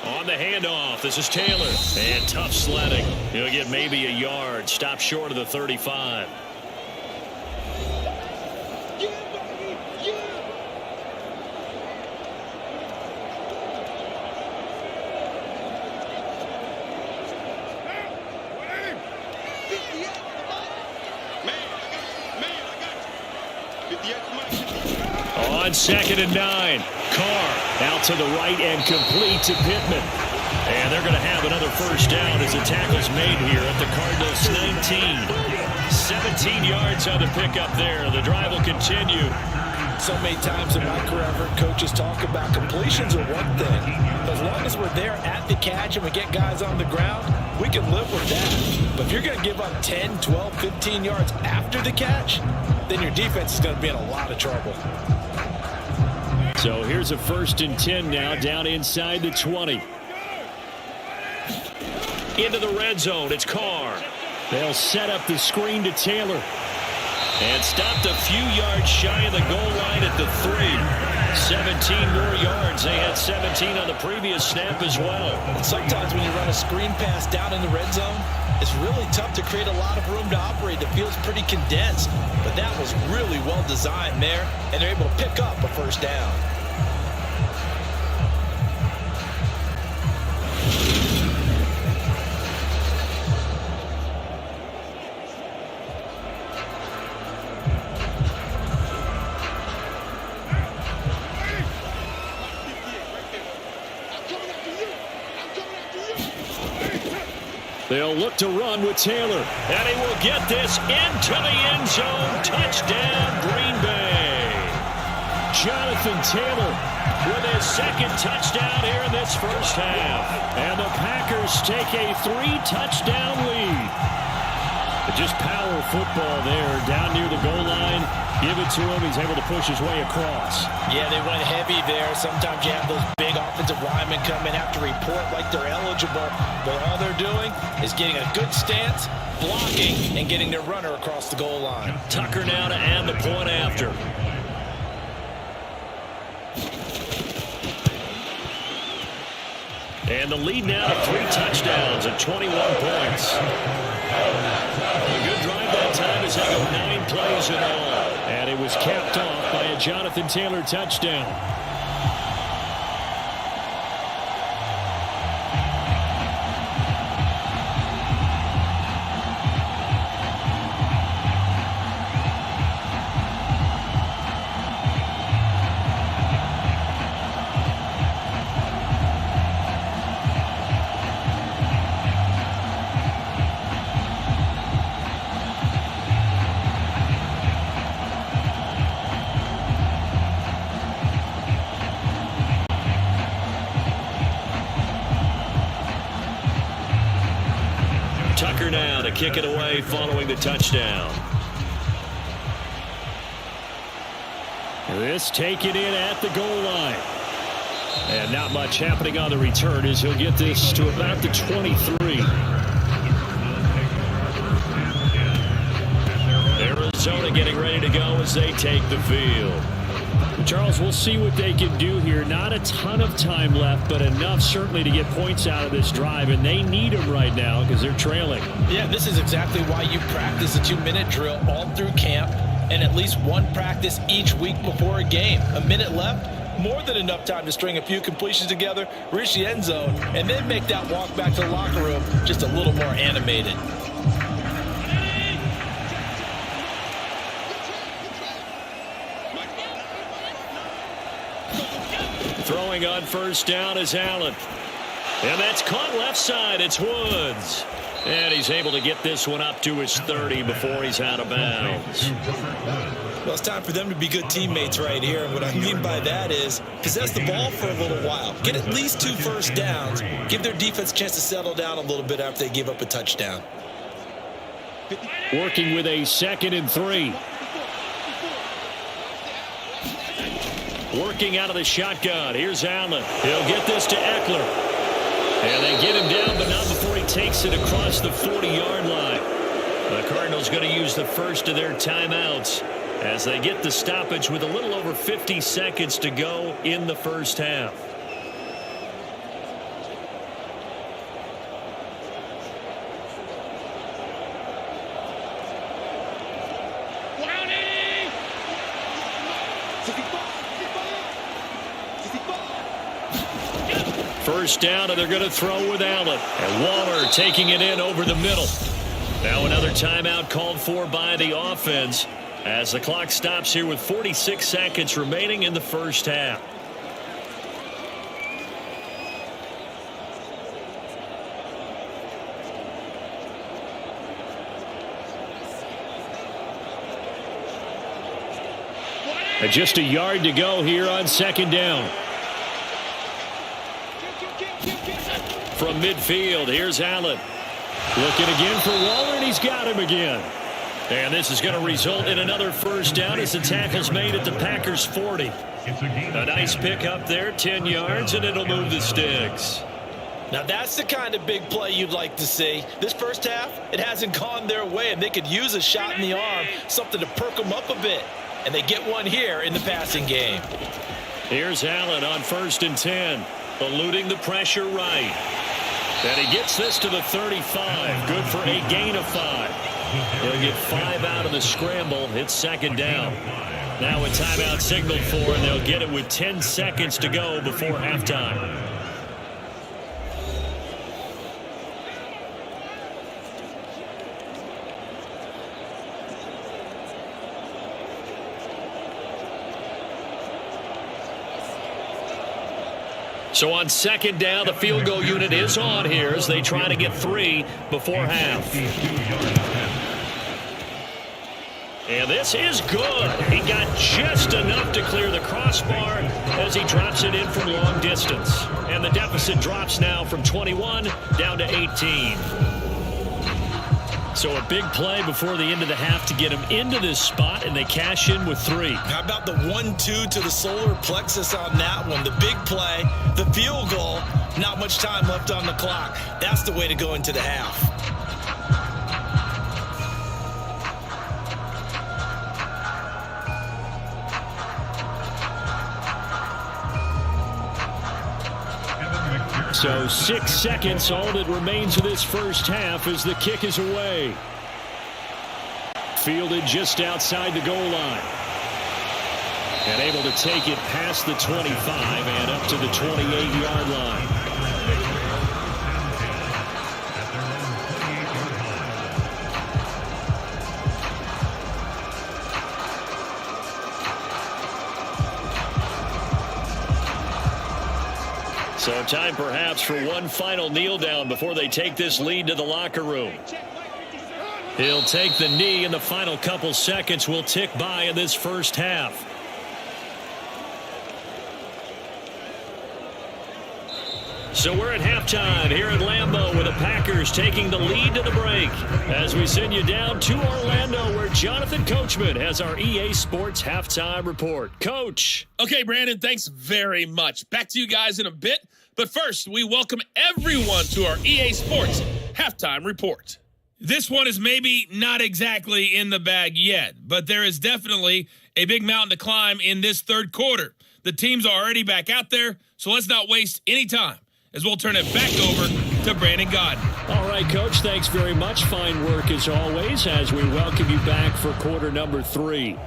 On the handoff, this is Taylor. And tough sledding. He'll get maybe a yard. Stop short of the 35. On 2nd and 9, Carr out to the right and complete to Pittman. And they're going to have another first down as the tackle's made here at the Cardinals 19. 17 yards on the pickup there. The drive will continue. So many times in my career, I've heard coaches talk about completions are one thing. But as long as we're there at the catch and we get guys on the ground, we can live with that. But if you're going to give up 10, 12, 15 yards after the catch, then your defense is going to be in a lot of trouble. So here's a 1st and 10 now, down inside the 20. Into the red zone, it's Carr. They'll set up the screen to Taylor. And stopped a few yards shy of the goal line at the 3. 17 more yards. They had 17 on the previous snap as well. And sometimes when you run a screen pass down in the red zone, it's really tough to create a lot of room to operate. The field's pretty condensed. But that was really well designed there, and they're able to pick up a first down. They'll look to run with Taylor. And he will get this into the end zone. Touchdown, Green Bay. Jonathan Taylor with his second touchdown here in this first half. And the Packers take a 3-touchdown lead. Just power football there down near the goal line. Give it to him. He's able to push his way across. Yeah, they went heavy there. Sometimes you have those big offensive linemen come in, have to report like they're eligible. But all they're doing is getting a good stance, blocking, and getting their runner across the goal line. Tucker now to add the point after. And the lead now to 3 touchdowns at 21 points. A good drive that time as they go 9 plays in all. And it was capped off by a Jonathan Taylor touchdown. Tucker now to kick it away following the touchdown. This taken in at the goal line. And not much happening on the return as he'll get this to about the 23. Arizona getting ready to go as they take the field. Charles, we'll see what they can do here. Not a ton of time left, but enough certainly to get points out of this drive, and they need them right now because they're trailing. Yeah, this is exactly why you practice a 2-minute drill all through camp and at least one practice each week before a game. A minute left, more than enough time to string a few completions together, reach the end zone, and then make that walk back to the locker room just a little more animated. Throwing on first down is Allen. And that's caught left side. It's Woods. And he's able to get this one up to his 30 before he's out of bounds. Well, it's time for them to be good teammates right here. And what I mean by that is possess the ball for a little while. Get at least 2 first downs. Give their defense a chance to settle down a little bit after they give up a touchdown. Working with a 2nd and 3. Working out of the shotgun. Here's Allen. He'll get this to Eckler. And they get him down, but not before he takes it across the 40-yard line. The Cardinals going to use the first of their timeouts as they get the stoppage with a little over 50 seconds to go in the first half. First down, and they're going to throw with Allen. And Waller taking it in over the middle. Now another timeout called for by the offense as the clock stops here with 46 seconds remaining in the first half. And just a yard to go here on second down. From midfield, here's Allen. Looking again for Waller, and he's got him again. And this is going to result in another first down as the tackle's made at the Packers' 40. A nice pick up there, 10 yards, and it'll move the sticks. Now that's the kind of big play you'd like to see. This first half, it hasn't gone their way, and they could use a shot in the arm, something to perk them up a bit. And they get one here in the passing game. Here's Allen on 1st and 10, eluding the pressure right. And he gets this to the 35. Good for a gain of 5. He'll get 5 out of the scramble. It's second down. Now a timeout signaled for, and they'll get it with 10 seconds to go before halftime. So on second down, the field goal unit is on here as they try to get 3 before half. And this is good. He got just enough to clear the crossbar as he drops it in from long distance. And the deficit drops now from 21 down to 18. So a big play before the end of the half to get him into this spot, and they cash in with 3. How about the 1-2 to the solar plexus on that one? The big play, the field goal, not much time left on the clock. That's the way to go into the half. So 6 seconds, all that remains of this first half as the kick is away. Fielded just outside the goal line. And able to take it past the 25 and up to the 28-yard line. So time perhaps for one final kneel down before they take this lead to the locker room. He'll take the knee, and the final couple seconds will tick by in this first half. So we're at halftime here at Lambeau with the Packers taking the lead to the break. As we send you down to Orlando where Jonathan Coachman has our EA Sports halftime report. Coach. Okay, Brandon, thanks very much. Back to you guys in a bit. But first, we welcome everyone to our EA Sports halftime report. This one is maybe not exactly in the bag yet, but there is definitely a big mountain to climb in this third quarter. The teams are already back out there, so let's not waste any time as we'll turn it back over to Brandon Godden. All right, Coach, thanks very much. Fine work as always as we welcome you back for quarter number 3.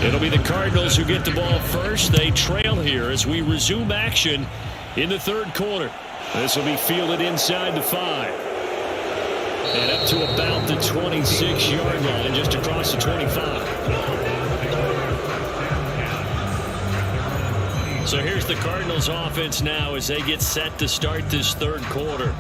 It'll be the Cardinals who get the ball first. They trail here as we resume action in the third quarter. This will be fielded inside the 5. And up to about the 26-yard line, just across the 25. So here's the Cardinals offense now as they get set to start this third quarter.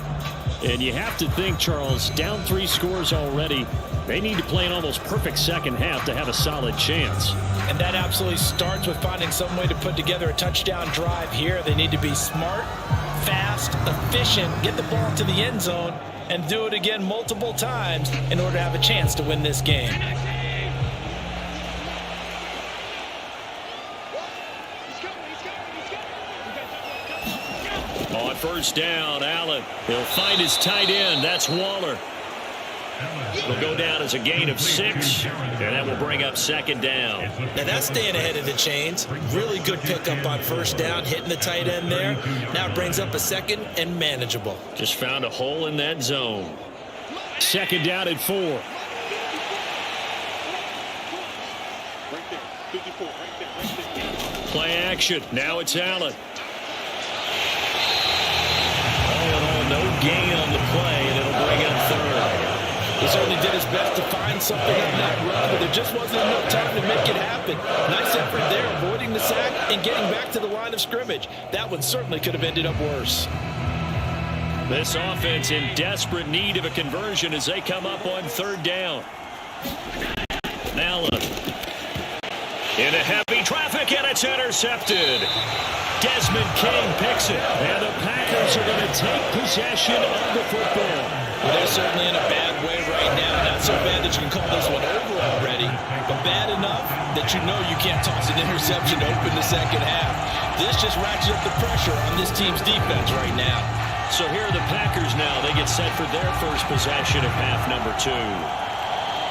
And you have to think, Charles, down 3 scores already. They need to play an almost perfect second half to have a solid chance. And that absolutely starts with finding some way to put together a touchdown drive here. They need to be smart, fast, efficient, get the ball to the end zone, and do it again multiple times in order to have a chance to win this game. On first down, Allen. He'll find his tight end. That's Waller. It'll go down as a gain of 6, and that will bring up second down. Now that's staying ahead of the chains. Really good pickup on first down, hitting the tight end there. Now it brings up a second and manageable. Just found a hole in that zone. Second down at 4. Play action. Now it's Allen. All in all, no gain on the play, and it'll bring up third. He certainly did his best to find something on that run, but there just wasn't enough time to make it happen. Nice effort there, avoiding the sack and getting back to the line of scrimmage. That one certainly could have ended up worse. This offense in desperate need of a conversion as they come up on third down. Allen. Into heavy traffic, and it's intercepted. Desmond King picks it, and the Packers are going to take possession of the football. Well, they're certainly in a bad way right now. Not so bad that you can call this one over already, but bad enough that you know you can't toss an interception to open the second half. This just ratchets up the pressure on this team's defense right now. So here are the Packers now. They get set for their first possession of half number 2.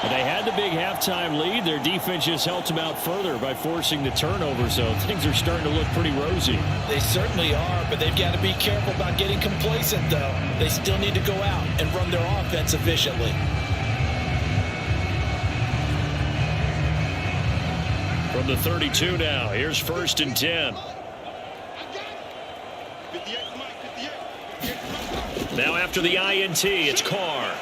They had the big halftime lead. Their defense just helped them out further by forcing the turnover, so things are starting to look pretty rosy. They certainly are, but they've got to be careful about getting complacent, though. They still need to go out and run their offense efficiently. From the 32 now, here's 1st and 10. Now after the INT, it's Carr.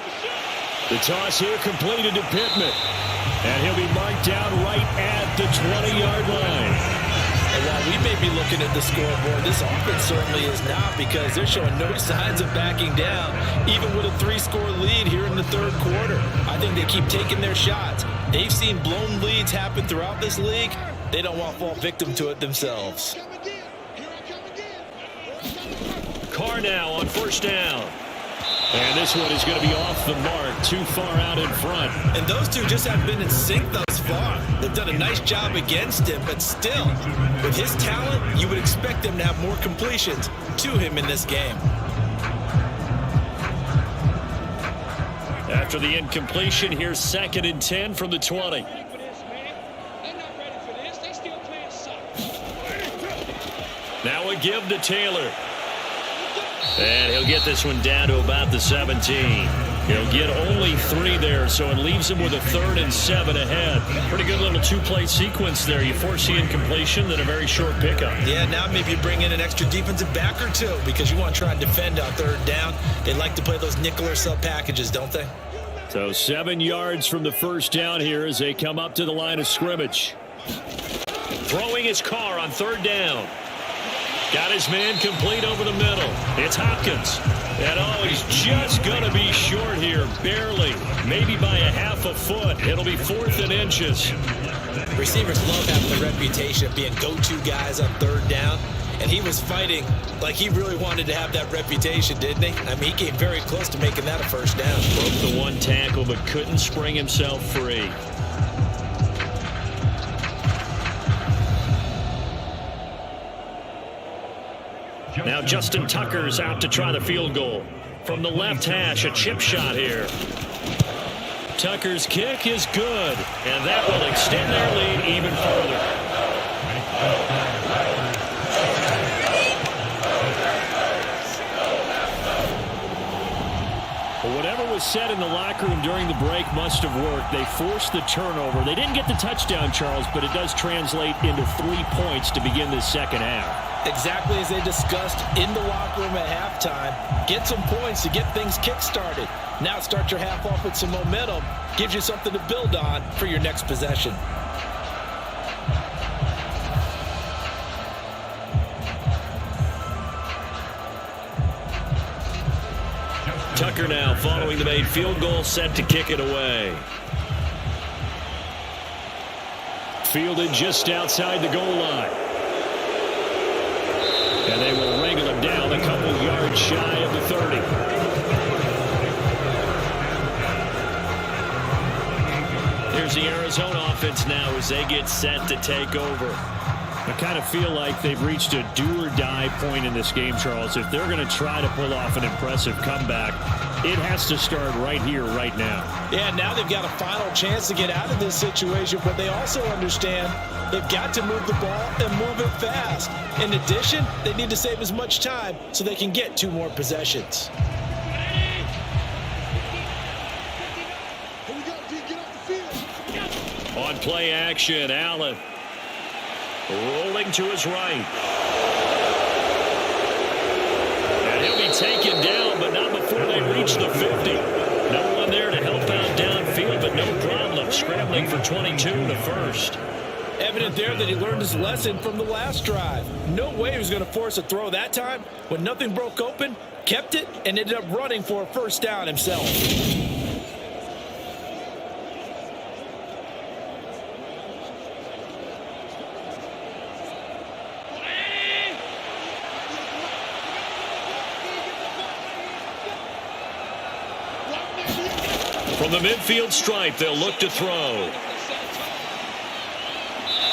The toss here completed to Pittman. And he'll be marked down right at the 20-yard line. And while we may be looking at the scoreboard, this offense certainly is not, because they're showing no signs of backing down, even with a 3-score lead here in the third quarter. I think they keep taking their shots. They've seen blown leads happen throughout this league. They don't want to fall victim to it themselves. Carr now on 1st down. And this one is going to be off the mark, too far out in front. And those two just haven't been in sync thus far. They've done a nice job against him, but still, with his talent, you would expect them to have more completions to him in this game. After the incompletion, here's 2nd and 10 from the 20. Now a give to Taylor. And he'll get this one down to about the 17. He'll get only 3 there, so it leaves him with a 3rd and 7 ahead. Pretty good little 2-play sequence there. You force the incompletion, then a very short pickup. Yeah, now maybe you bring in an extra defensive back or two, because you want to try and defend on 3rd down. They like to play those nickel or sub packages, don't they? So 7 yards from the 1st down here as they come up to the line of scrimmage. Throwing his Carr on 3rd down. Got his man complete over the middle. It's Hopkins. And he's just going to be short here, barely. Maybe by a half a foot. It'll be 4th and inches. Receivers love having the reputation of being go-to guys on 3rd down. And he was fighting like he really wanted to have that reputation, didn't he? I mean, he came very close to making that a 1st down. Broke the 1 tackle, but couldn't spring himself free. Now Justin Tucker's out to try the field goal. From the left hash, a chip shot here. Tucker's kick is good, and that will extend their lead even further. But whatever was said in the locker room during the break must have worked. They forced the turnover. They didn't get the touchdown, Charles, but it does translate into 3 points to begin this second half. Exactly as they discussed in the locker room at halftime. Get some points to get things kick-started. Now start your half off with some momentum. Gives you something to build on for your next possession. Tucker now following the made field goal, set to kick it away. Fielded just outside the goal line. And they will wrangle him down a couple yards shy of the 30. Here's the Arizona offense now as they get set to take over. I kind of feel like they've reached a do-or-die point in this game, Charles. If they're going to try to pull off an impressive comeback, it has to start right here, right now. Yeah, now they've got a final chance to get out of this situation, but they also understand they've got to move the ball and move it fast. In addition, they need to save as much time so they can get 2 more possessions. On play action, Allen rolling to his right. And he'll be taken down, but not before they reach the 50. No one there to help out downfield, but no problem. Scrambling for 22 in the first. Evident there that he learned his lesson from the last drive. No way he was going to force a throw that time. When nothing broke open, kept it, and ended up running for a 1st down himself. From the midfield stripe, they'll look to throw.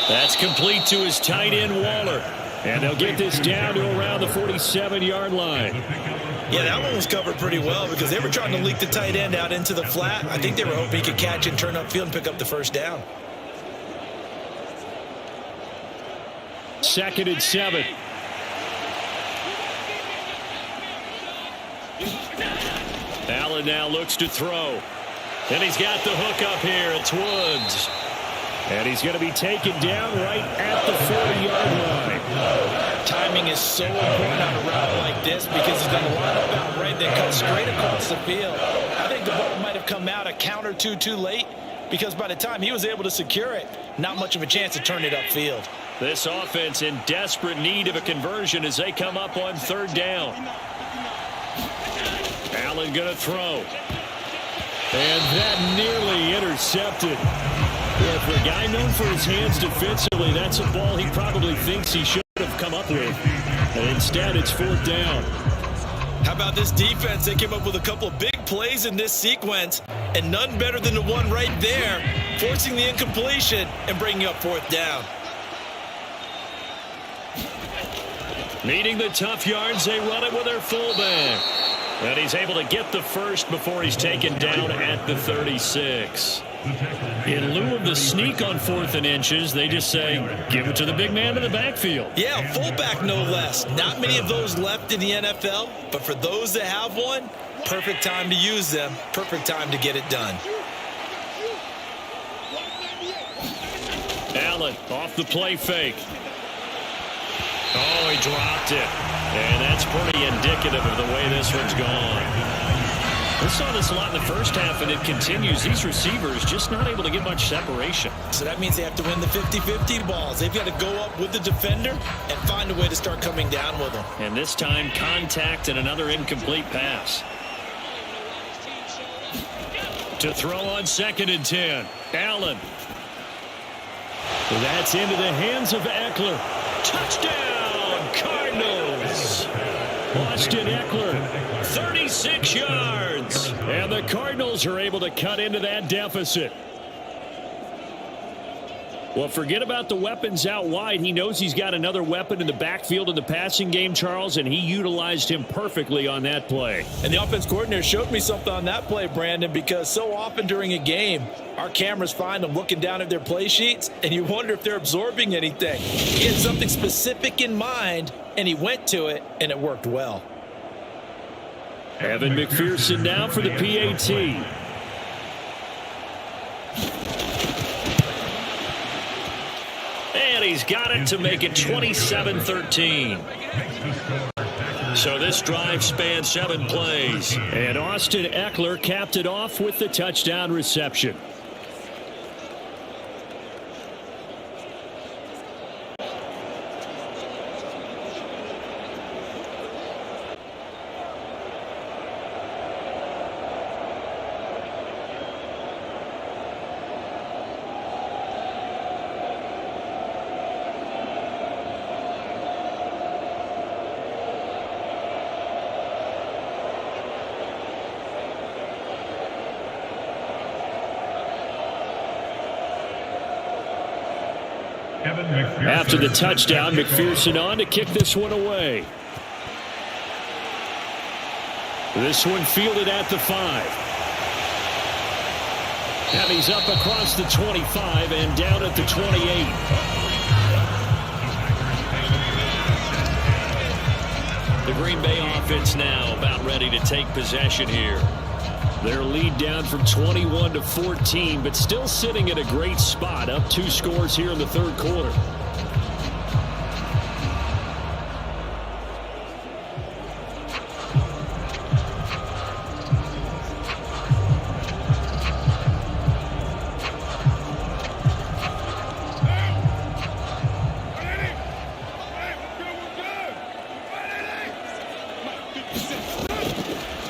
That's complete to his tight end, Waller. And they'll get this down to around the 47-yard line. Yeah, that one was covered pretty well because they were trying to leak the tight end out into the flat. I think they were hoping he could catch and turn upfield and pick up the first down. 2nd and 7. Allen now looks to throw. And he's got the hook up here. It's Woods. And he's going to be taken down right at the 40-yard line. Timing is so important on a route like this because he's going to line up out right, then cut straight across the field. I think the ball might have come out a count or two too late because by the time he was able to secure it, not much of a chance to turn it upfield. This offense in desperate need of a conversion as they come up on 3rd down. Allen going to throw. And that nearly intercepted. Yeah, for a guy known for his hands defensively, that's a ball he probably thinks he should have come up with. And instead, it's 4th down. How about this defense? They came up with a couple of big plays in this sequence, and none better than the one right there, forcing the incompletion and bringing up 4th down. Needing the tough yards, they run it with their fullback. And he's able to get the first before he's taken down at the 36. In lieu of the sneak on 4th and inches, they just say, give it to the big man in the backfield. Yeah, fullback no less. Not many of those left in the NFL, but for those that have one, perfect time to use them, perfect time to get it done. Allen off the play fake. Oh, he dropped it. And that's pretty indicative of the way this one's gone. We saw this a lot in the first half, and it continues. These receivers just not able to get much separation. So that means they have to win the 50-50 balls. They've got to go up with the defender and find a way to start coming down with them. And this time, contact and another incomplete pass. To throw on 2nd and 10. Allen. That's into the hands of Eckler. Touchdown, Cardinals. Austin Eckler, 36 yards. And the Cardinals are able to cut into that deficit. Well, forget about the weapons out wide. He knows he's got another weapon in the backfield in the passing game, Charles, and he utilized him perfectly on that play. And the offense coordinator showed me something on that play, Brandon, because so often during a game, our cameras find them looking down at their play sheets, and you wonder if they're absorbing anything. He had something specific in mind, and he went to it, and it worked well. Evan McPherson now for the PAT. And he's got it to make it 27-13. So this drive spans 7 plays. And Austin Eckler capped it off with the touchdown reception. After the touchdown, McPherson on to kick this one away. This one fielded at the 5. And he's up across the 25 and down at the 28. The Green Bay offense now about ready to take possession here. Their lead down from 21 to 14, but still sitting at a great spot, up 2 scores here in the 3rd quarter.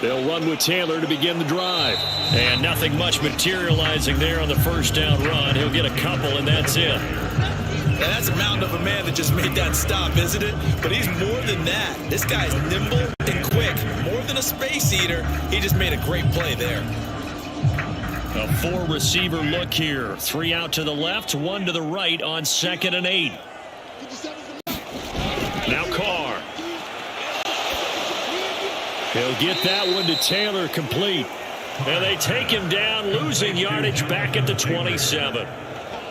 They'll run with Taylor to begin the drive. And nothing much materializing there on the first down run. He'll get a couple, and that's it. And that's a mountain of a man that just made that stop, isn't it? But he's more than that. This guy's nimble and quick. More than a space eater. He just made a great play there. A 4-receiver look here. 3 out to the left, 1 to the right on 2nd and 8. Now Carr. He'll get that one to Taylor complete. And they take him down, losing yardage back at the 27.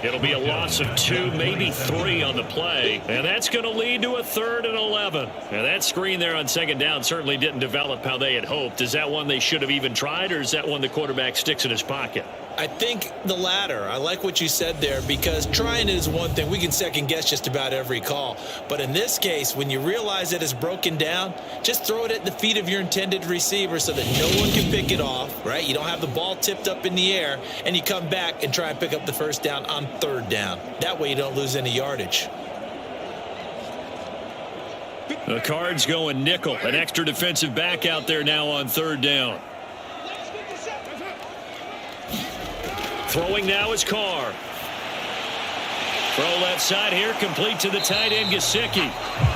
It'll be a loss of 2, maybe 3 on the play. And that's going to lead to a 3rd and 11. And that screen there on 2nd down certainly didn't develop how they had hoped. Is that one they should have even tried, or is that one the quarterback sticks in his pocket? I think the latter. I like what you said there, because trying it is one thing. We can second guess just about every call. But in this case, when you realize that it's broken down, just throw it at the feet of your intended receiver so that no one can pick it off, right? You don't have the ball tipped up in the air, and you come back and try and pick up the 1st down on 3rd down. That way you don't lose any yardage. The Cards going nickel. An extra defensive back out there now on 3rd down. Throwing now is Carr. Throw left side here, complete to the tight end, Gesicki.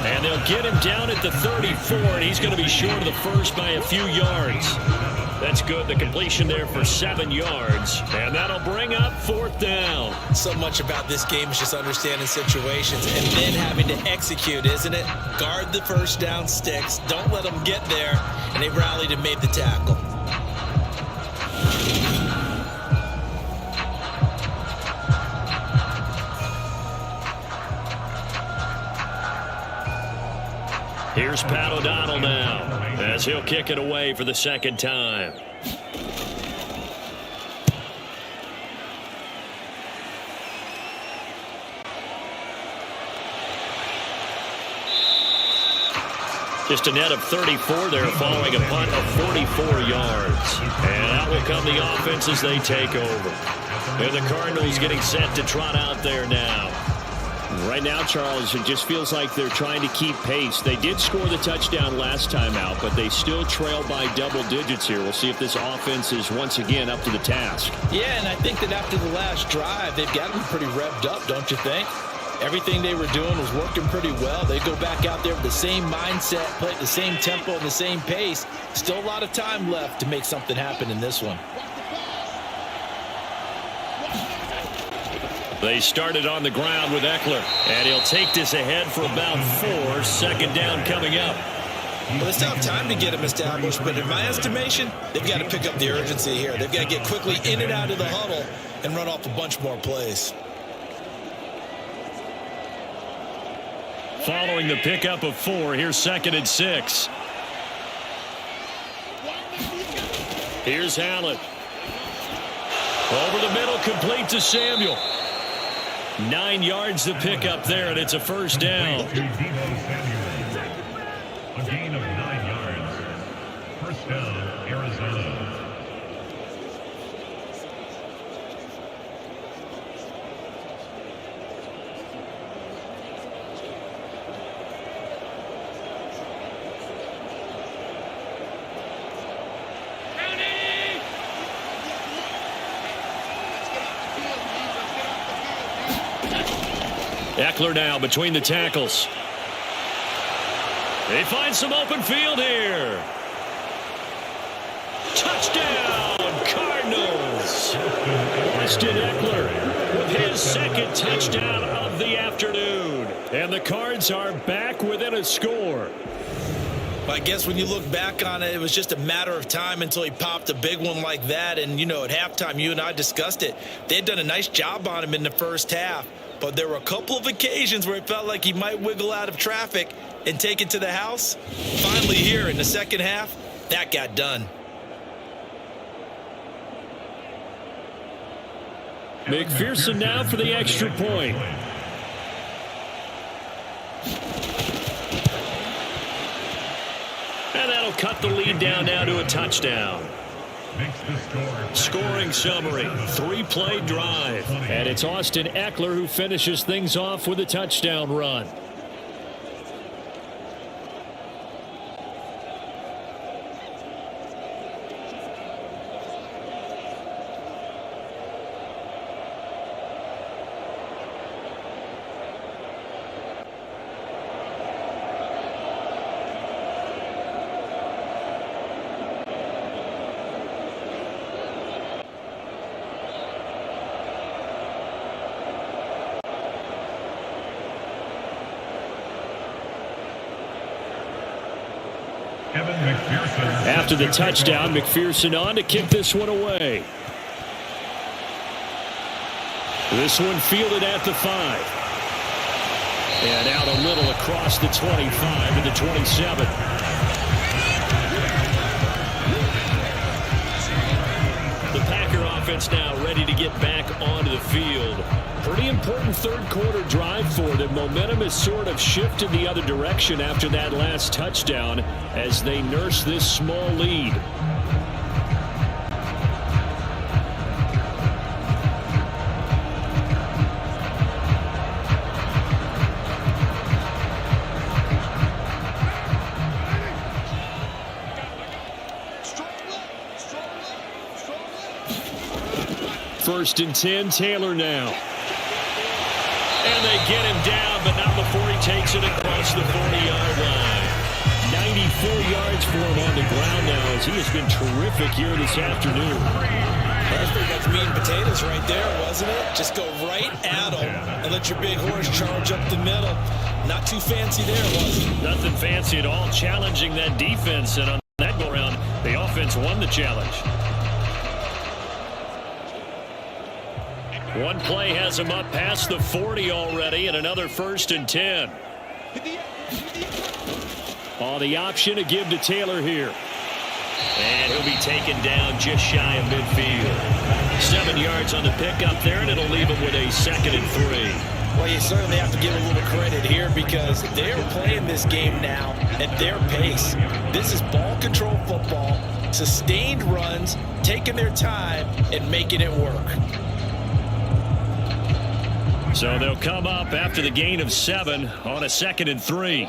And they'll get him down at the 34, and he's going to be short of the 1st by a few yards. That's good. The completion there for 7 yards. And that'll bring up 4th down. So much about this game is just understanding situations and then having to execute, isn't it? Guard the 1st down sticks. Don't let them get there. And they rallied and made the tackle. Here's Pat O'Donnell now, as he'll kick it away for the 2nd time. Just a net of 34 there, following a punt of 44 yards. And out will come the offense as they take over. And the Cardinals getting set to trot out there now. Right now, Charles, it just feels like they're trying to keep pace. They did score the touchdown last time out, but they still trail by double digits here. We'll see if this offense is once again up to the task. Yeah, and I think that after the last drive, they've got to be pretty revved up, don't you think? Everything they were doing was working pretty well. They go back out there with the same mindset, play at the same tempo and the same pace. Still a lot of time left to make something happen in this one. They started on the ground with Eckler, and he'll take this ahead for about 4. 2nd down coming up. Well, they still have time to get him established, but in my estimation, they've got to pick up the urgency here. They've got to get quickly in and out of the huddle and run off a bunch more plays. Following the pickup of 4, here's 2nd and 6. Here's Hallett. Over the middle, complete to Samuel. 9 yards to pick up there, and it's a 1st down. A gain of 9 yards. 1st down, Arizona. Eckler now between the tackles. They find some open field here. Touchdown, Cardinals. Austin Eckler with his 2nd touchdown of the afternoon. And the Cards are back within a score. I guess when you look back on it, it was just a matter of time until he popped a big one like that. And, you know, at halftime, you and I discussed it. They had done a nice job on him in the 1st half. But there were a couple of occasions where it felt like he might wiggle out of traffic and take it to the house. Finally here in the 2nd half, that got done. McPherson now for the extra point. And that'll cut the lead down now to a touchdown. Scoring summary, 3-play drive. And it's Austin Eckler who finishes things off with a touchdown run. After the touchdown, McPherson on to kick this one away. This one fielded at the 5. And out a little across the 25 to the 27. The Packer offense now ready to get back onto the field. Pretty important third quarter drive for them. Momentum has sort of shifted the other direction after that last touchdown as they nurse this small lead. First and 10, Taylor now. And they get him down, but not before he takes it across the 40-yard line. 94 yards for him on the ground now as he has been terrific here this afternoon. That was pretty much meat and potatoes right there, wasn't it? Just go right at him and let your big horse charge up the middle. Not too fancy there, was it? Nothing fancy at all, challenging that defense. And on that go-around, the offense won the challenge. One play has him up past the 40 already, and another first and 10. On the option to give to Taylor here. And he'll be taken down just shy of midfield. 7 yards on the pickup there, and it'll leave him with a 2nd and 3. Well, you certainly have to give a little credit here because they're playing this game now at their pace. This is ball control football, sustained runs, taking their time, and making it work. So they'll come up after the gain of 7 on a 2nd and 3.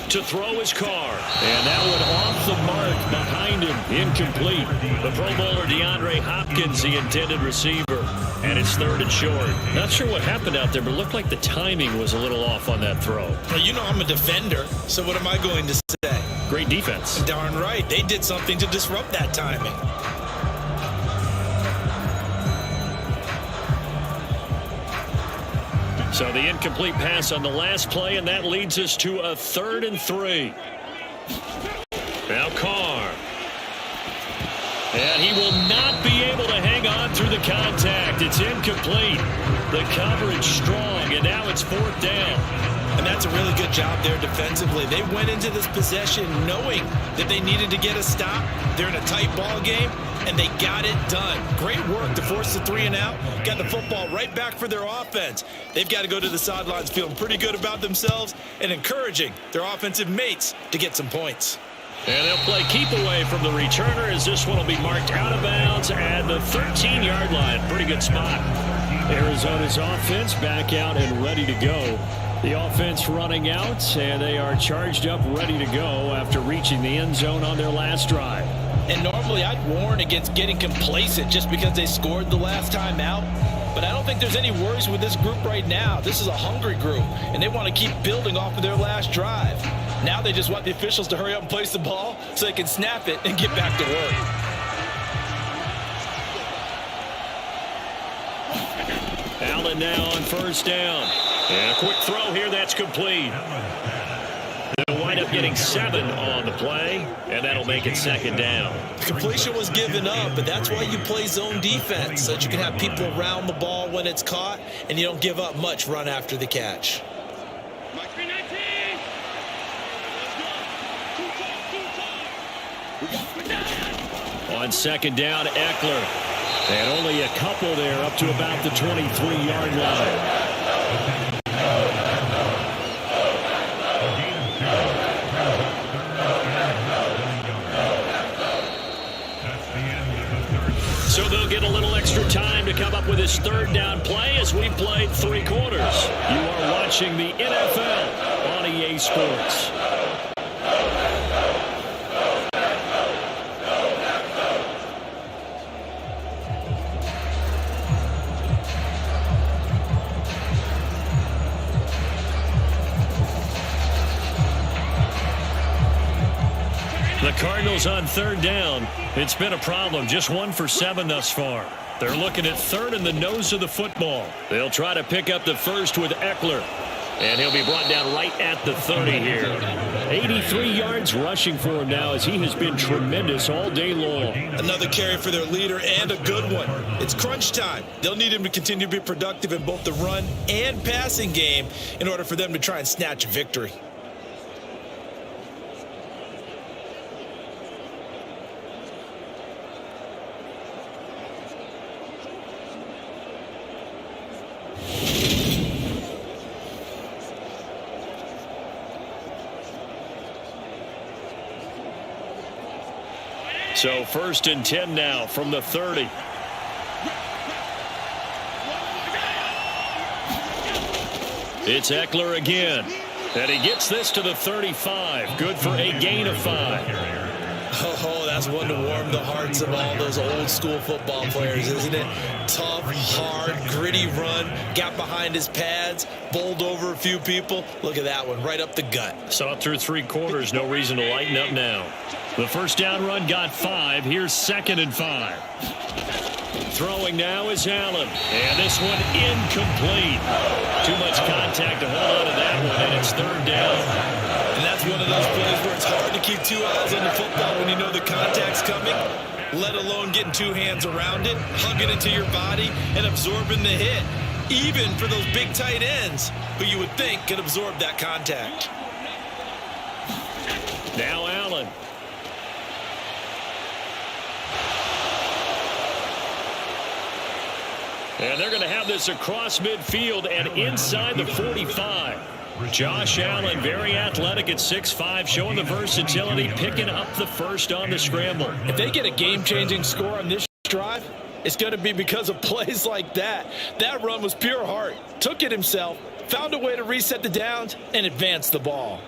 To throw his Carr. And that one off the mark behind him. Incomplete. The Pro Bowler DeAndre Hopkins, the intended receiver. And it's 3rd and short. Not sure what happened out there, but it looked like the timing was a little off on that throw. Well, you know I'm a defender, so what am I going to say? Great defense. Darn right. They did something to disrupt that timing. So the incomplete pass on the last play, and that leads us to a 3rd and 3. Now Carr. And he will not be able to hang on through the contact. It's incomplete. The coverage strong, and now it's 4th down. And that's a really good job there defensively. They went into this possession knowing that they needed to get a stop. They're in a tight ball game, and they got it done. Great work to force the 3 and out. Got the football right back for their offense. They've got to go to the sidelines feeling pretty good about themselves and encouraging their offensive mates to get some points. And they'll play keep away from the returner as this one will be marked out of bounds at the 13-yard line. Pretty good spot. Arizona's offense back out and ready to go. The offense running out, and they are charged up, ready to go after reaching the end zone on their last drive. And normally I'd warn against getting complacent just because they scored the last time out. But I don't think there's any worries with this group right now. This is a hungry group, and they want to keep building off of their last drive. Now they just want the officials to hurry up and place the ball so they can snap it and get back to work. Allen now on 1st down. And a quick throw here, that's complete. They'll wind up getting 7 on the play, and that'll make it 2nd down. The completion was given up, but that's why you play zone defense, so that you can have people around the ball when it's caught, and you don't give up much run after the catch. On 2nd down, Eckler. And only a couple there up to about the 23-yard line. So they'll get a little extra time to come up with his 3rd down play as we've played 3 quarters. You are watching the NFL on EA Sports. The Cardinals on 3rd down. It's been a problem. Just 1 for 7 thus far. They're looking at 3rd in the nose of the football. They'll try to pick up the first with Eckler. And he'll be brought down right at the 30 here. 83 yards rushing for him now as he has been tremendous all day long. Another carry for their leader and a good one. It's crunch time. They'll need him to continue to be productive in both the run and passing game in order for them to try and snatch a victory. So 1st and 10 now from the 30. It's Eckler again. And he gets this to the 35. Good for a gain of 5. Oh, that's one to warm the hearts of all those old school football players, isn't it? Tough, hard, gritty run. Got behind his pads, bowled over a few people. Look at that one, right up the gut. Saw it through 3 quarters. No reason to lighten up now. The first down run got 5. Here's 2nd and 5. Throwing now is Allen. And this one incomplete. Too much contact to hold on to that one, and it's 3rd down. And that's one of those plays where it's hard to keep 2 eyes on the football when you know the contact's coming, let alone getting 2 hands around it, hugging it to your body, and absorbing the hit, even for those big tight ends who you would think could absorb that contact. Now Allen. And they're going to have this across midfield and inside the 45. Josh Allen, very athletic at 6'5", showing the versatility, picking up the first on the scramble. If they get a game-changing score on this drive, it's going to be because of plays like that. That run was pure heart. Took it himself, found a way to reset the downs, and advance the ball.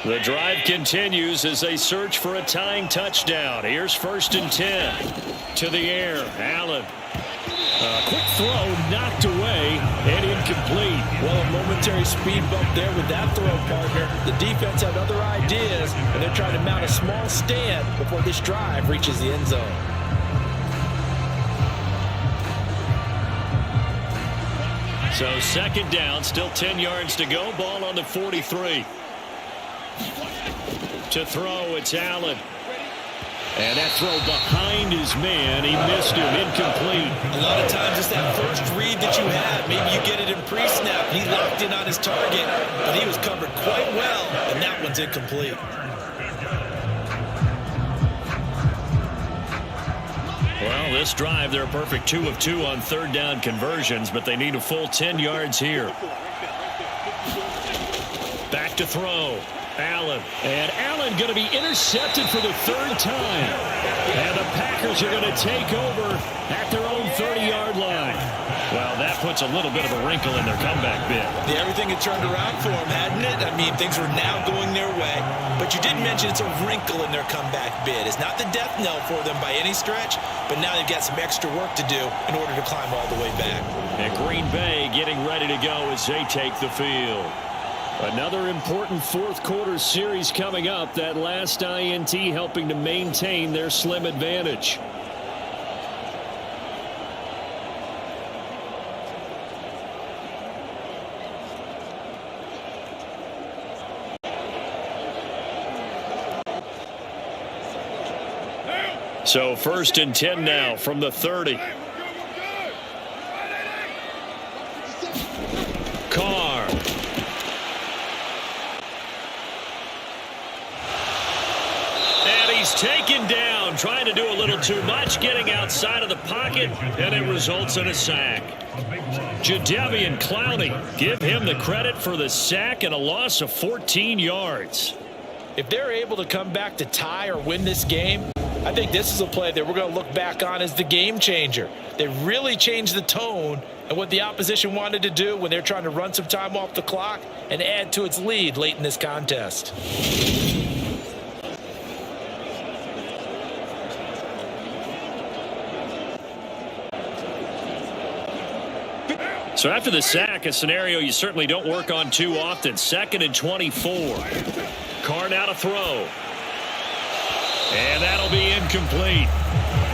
The drive continues as they search for a tying touchdown. Here's 1st and 10. To the air, Allen. Quick throw knocked away and incomplete. Well, a momentary speed bump there with that throw, partner. The defense had other ideas, and they're trying to mount a small stand before this drive reaches the end zone. So 2nd down, still 10 yards to go. Ball on the 43. To throw, it's Allen. And that throw behind his man. He missed him. Incomplete. A lot of times it's that first read that you have. Maybe you get it in pre-snap. He locked in on his target, but he was covered quite well, and that one's incomplete. Well, this drive, they're a perfect 2 of 2 on 3rd down conversions, but they need a full 10 yards here. Back to throw. Allen. And Allen going to be intercepted for the 3rd time. And the Packers are going to take over at their own 30-yard line. Well, that puts a little bit of a wrinkle in their comeback bid. Yeah, everything had turned around for them, hadn't it? I mean, things were now going their way. But you did mention it's a wrinkle in their comeback bid. It's not the death knell for them by any stretch, but now they've got some extra work to do in order to climb all the way back. And Green Bay getting ready to go as they take the field. Another important 4th quarter series coming up. That last INT helping to maintain their slim advantage. So 1st and 10 now from the 30. Carr. And he's taken down, trying to do a little too much, getting outside of the pocket, and it results in a sack. Jadeveon Clowney, give him the credit for the sack and a loss of 14 yards. If they're able to come back to tie or win this game, I think this is a play that we're going to look back on as the game changer. They really changed the tone and what the opposition wanted to do when they're trying to run some time off the clock and add to its lead late in this contest. So after the sack, a scenario you certainly don't work on too often. 2nd and 24. Carr now to throw. And that'll be incomplete.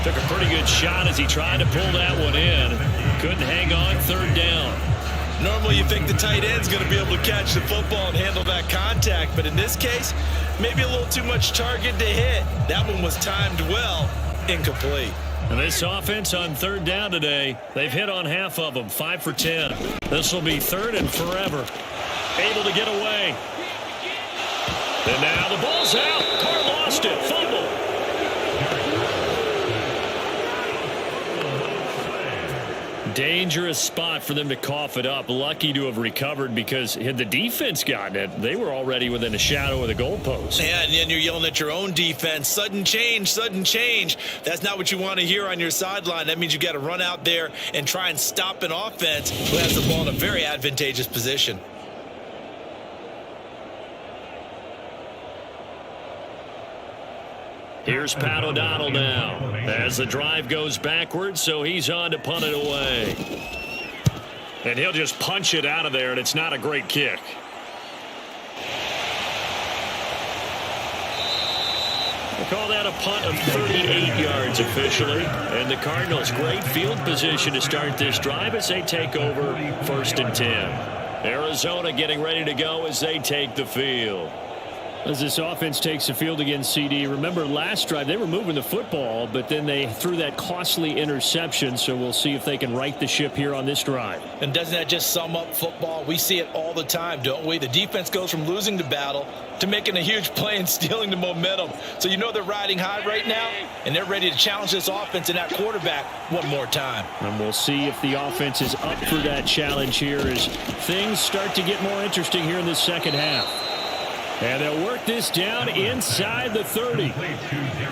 Took a pretty good shot as he tried to pull that one in. Couldn't hang on. 3rd down. Normally you think the tight end's going to be able to catch the football and handle that contact, but in this case, maybe a little too much target to hit. That one was timed well. Incomplete. And this offense on 3rd down today, they've hit on half of them, 5 for 10. This will be 3rd and forever. Able to get away. And now the ball's out. Carr lost it. Fumble. Dangerous spot for them to cough it up. Lucky to have recovered because had the defense gotten it, they were already within a shadow of the goalpost. Yeah, and then you're yelling at your own defense. Sudden change, sudden change. That's not what you want to hear on your sideline. That means you got to run out there and try and stop an offense who has the ball in a very advantageous position. Here's Pat O'Donnell now as the drive goes backwards, so he's on to punt it away. And he'll just punch it out of there, and it's not a great kick. We'll call that a punt of 38 yards officially. And the Cardinals, great field position to start this drive as they take over 1st and 10. Arizona getting ready to go as they take the field. As this offense takes the field against CD, remember last drive they were moving the football, but then they threw that costly interception, so we'll see if they can right the ship here on this drive. And doesn't that just sum up football? We see it all the time, don't we? The defense goes from losing the battle to making a huge play and stealing the momentum. So you know they're riding high right now, and they're ready to challenge this offense and that quarterback one more time. And we'll see if the offense is up for that challenge here as things start to get more interesting here in this 2nd half. And they'll work this down inside the 30.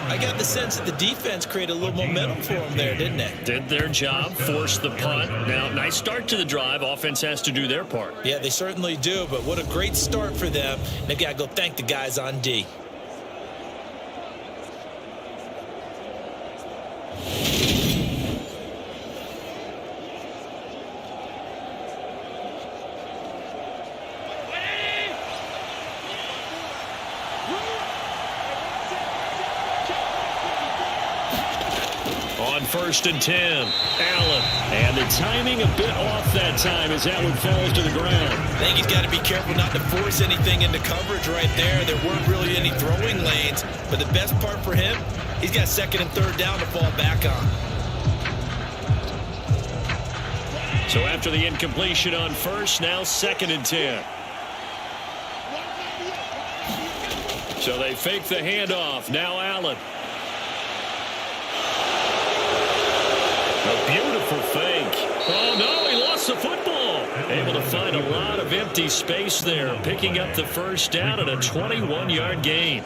I got the sense that the defense created a little momentum for them there, didn't they? Did their job, forced the punt. Now, nice start to the drive. Offense has to do their part. Yeah, they certainly do, but what a great start for them. They got to go thank the guys on D. On 1st and 10, Allen. And the timing a bit off that time as that one falls to the ground. I think he's got to be careful not to force anything into coverage right there. There weren't really any throwing lanes, but the best part for him, he's got 2nd and 3rd down to fall back on. So after the incompletion on 1st, now 2nd and 10. So they fake the handoff. Now Allen. A beautiful fake. Oh, no, he lost the football. Able to find a lot of empty space there, picking up the 1st down and a 21-yard gain.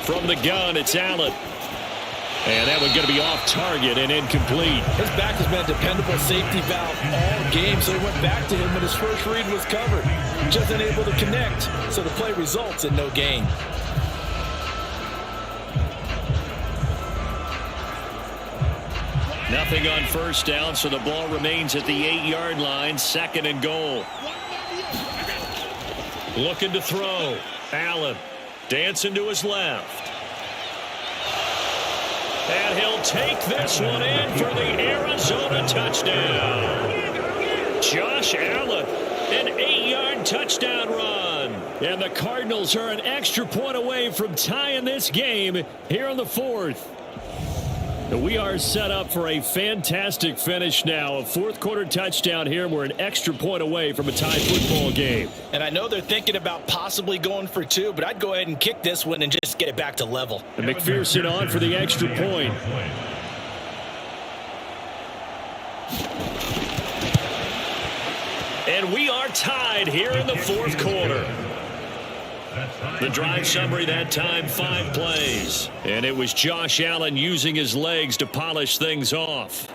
From the gun, it's Allen. And that one going to be off target and incomplete. His back has been a dependable safety valve all game, so he went back to him when his first read was covered. Just unable to connect, so the play results in no gain. Nothing on 1st down, so the ball remains at the 8-yard line, 2nd and goal. Looking to throw. Allen dancing to his left. And he'll take this one in for the Arizona touchdown. Josh Allen, an 8-yard touchdown run. And the Cardinals are an extra point away from tying this game here in the 4th. We are set up for a fantastic finish now. A 4th quarter touchdown here. We're an extra point away from a tie football game. And I know they're thinking about possibly going for 2, but I'd go ahead and kick this one and just get it back to level. And McPherson on for the extra point. And we are tied here in the fourth quarter. The drive summary that time, 5 plays. And it was Josh Allen using his legs to polish things off.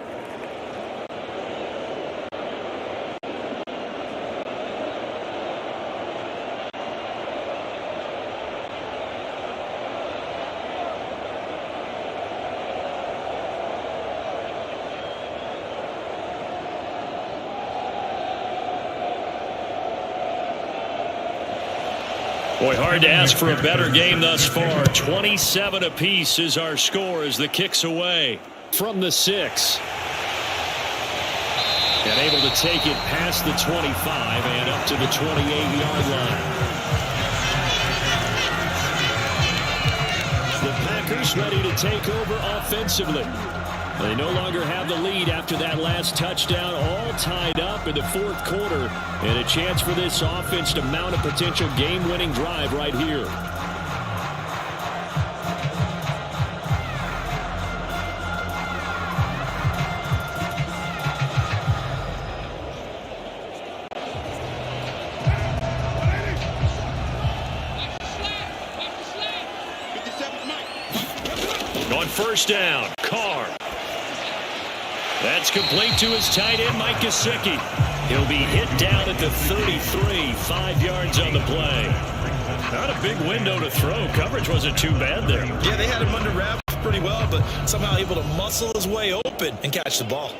Boy, hard to ask for a better game thus far. 27 apiece is our score as the kick's away from the 6. And able to take it past the 25 and up to the 28-yard line. The Packers ready to take over offensively. They no longer have the lead after that last touchdown, all tied up in the fourth quarter, and a chance for this offense to mount a potential game-winning drive right here. On first down, Carr. That's complete to his tight end, Mike Gesicki. He'll be hit down at the 33, 5 yards on the play. Not a big window to throw. Coverage wasn't too bad there. Yeah, they had him under wraps pretty well, but somehow able to muscle his way open and catch the ball.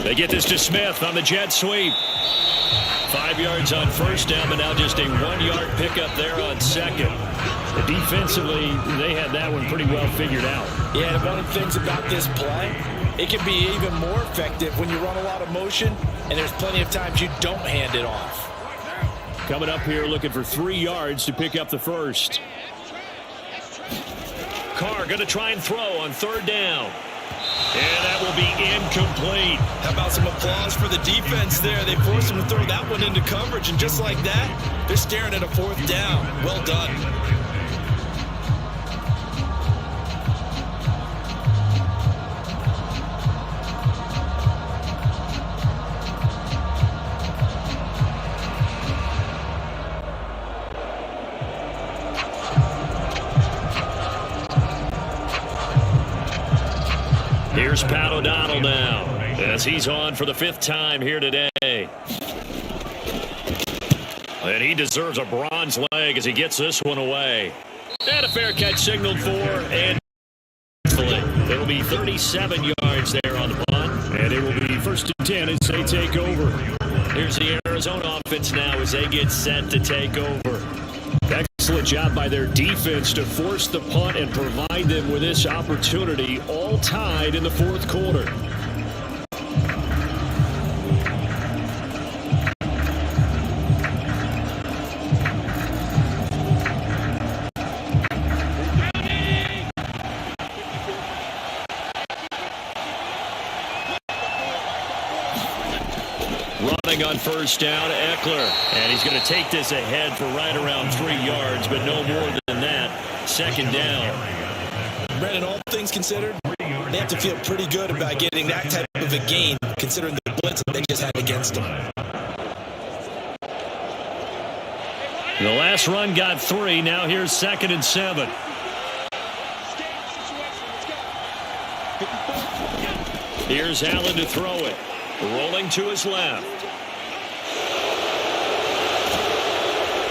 They get this to Smith on the jet sweep. 5 yards on first down, but now just a 1-yard pickup there on second. Defensively, they had that one pretty well figured out. Yeah, and one of the things about this play, it can be even more effective when you run a lot of motion, and there's plenty of times you don't hand it off. Coming up here looking for 3 yards to pick up the first. Carr going to try and throw on third down. And that will be incomplete. How about some applause for the defense there? They forced him to throw that one into coverage, and just like that, they're staring at a fourth down. Well done. Here's Pat O'Donnell now, as he's on for the 5th time here today. And he deserves a bronze leg as he gets this one away. And a fair catch signaled for, and it'll be 37 yards there on the punt. And it will be 1st and 10 as they take over. Here's the Arizona offense now as they get set to take over. Excellent job by their defense to force the punt and provide them with this opportunity, all tied in the fourth quarter. Running on first down, Eckler. And he's going to take this ahead for right around 3 yards, but no more than that. 2nd down. Brandon, all things considered, they have to feel pretty good about getting that type of a gain, considering the blitz that they just had against them. The last run got 3. Now here's 2nd and 7. Here's Allen to throw it. Rolling to his left.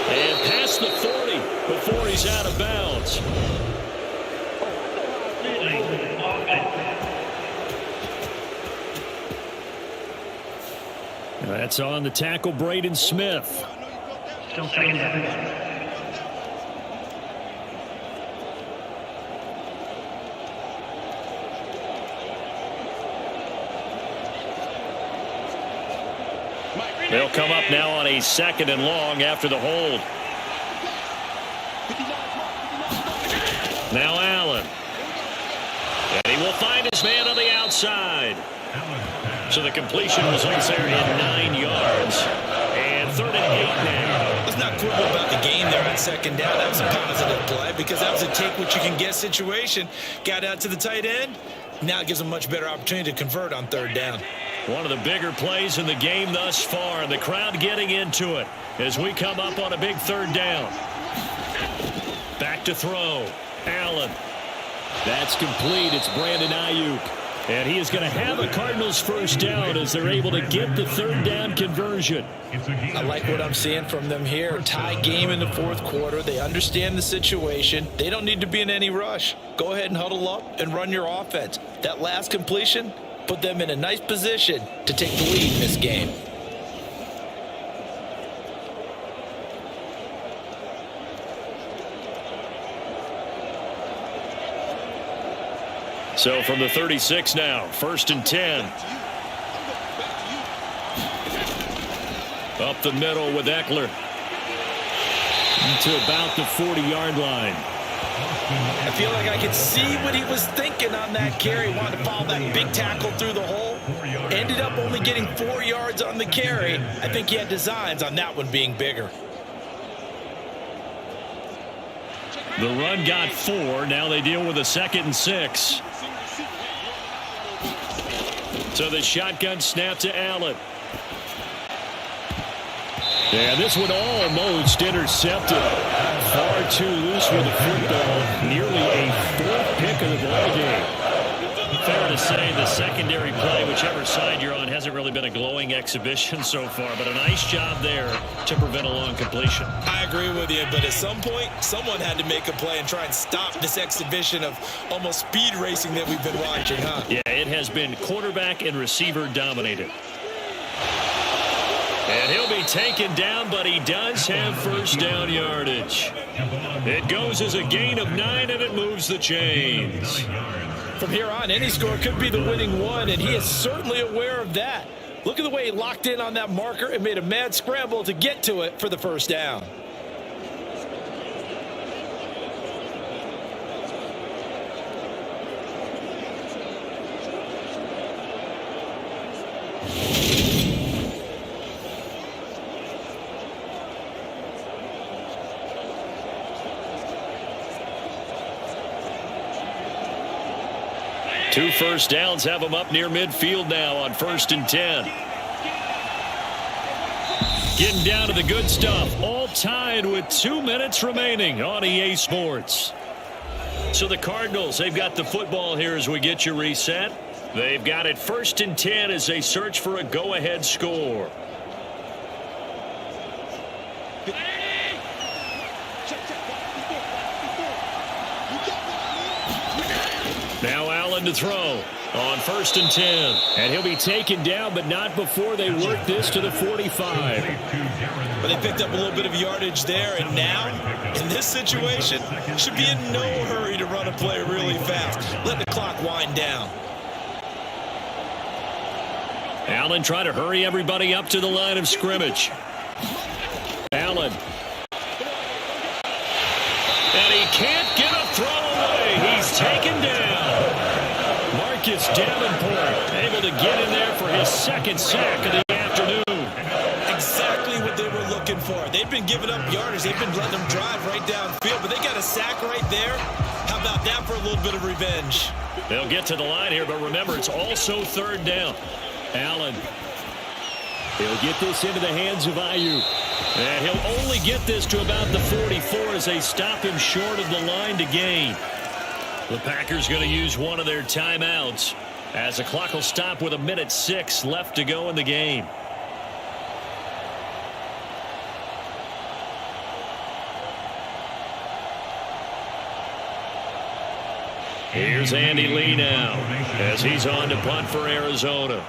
And past the 40 before he's out of bounds. That's on the tackle, Braden Smith. Still second down. They'll come up now on a 2nd and long after the hold. Now Allen. And he will find his man on the outside. So the completion results there in 9 yards. And 3rd and 8 now. Let's not not quibble about the game there on second down. That was a positive play because that was a take-what-you-can-get situation. Got out to the tight end. Now it gives them a much better opportunity to convert on third down. One of the bigger plays in the game thus far, and the crowd getting into it as we come up on a big third down. Back to throw. Allen. That's complete. It's Brandon Ayuk. And he is going to have a Cardinals first down as they're able to get the third down conversion. I like what I'm seeing from them here. Tie game in the fourth quarter. They understand the situation. They don't need to be in any rush. Go ahead and huddle up and run your offense. That last completion put them in a nice position to take the lead in this game. So from the 36 now, 1st and 10. Up the middle with Eckler. To about the 40-yard line. I feel like I could see what he was thinking on that carry. Wanted to follow that big tackle through the hole. Ended up only getting 4 yards on the carry. I think he had designs on that one being bigger. The run got 4. Now they deal with a 2nd and 6. So the shotgun snap to Allen. And this one almost intercepted. Far too loose with the football. Nearly a 4th pick of the ball game. Fair to say the secondary play, whichever side you're on, hasn't really been a glowing exhibition so far. But a nice job there to prevent a long completion. I agree with you, but at some point, someone had to make a play and try and stop this exhibition of almost speed racing that we've been watching, huh? Yeah, it has been quarterback and receiver dominated. And he'll be taken down, but he does have first down yardage. It goes as a gain of 9, and it moves the chains. From here on, any score could be the winning one, and he is certainly aware of that. Look at the way he locked in on that marker and made a mad scramble to get to it for the first down. Two first downs have them up near midfield now on 1st and 10. Getting down to the good stuff. All tied with 2 minutes remaining on EA Sports. So the Cardinals, they've got the football here as we get you reset. They've got it 1st and 10 as they search for a go-ahead score. Now Allen to throw on 1st and 10. And he'll be taken down, but not before they work this to the 45. But they picked up a little bit of yardage there, and now, in this situation, should be in no hurry to run a play really fast. Let the clock wind down. Allen trying to hurry everybody up to the line of scrimmage. Allen. And he can't get a throw away. He's taken down. Marcus Davenport able to get in there for his 2nd sack of the afternoon. Exactly what they were looking for. They've been giving up yardage. They've been letting them drive right downfield, but they got a sack right there. How about that for a little bit of revenge? They'll get to the line here, but remember, it's also 3rd down. Allen. He'll get this into the hands of Ayuk. And he'll only get this to about the 44 as they stop him short of the line to gain. The Packers going to use one of their timeouts as the clock will stop with 1:06 left to go in the game. Here's Andy Lee now as he's on to punt for Arizona.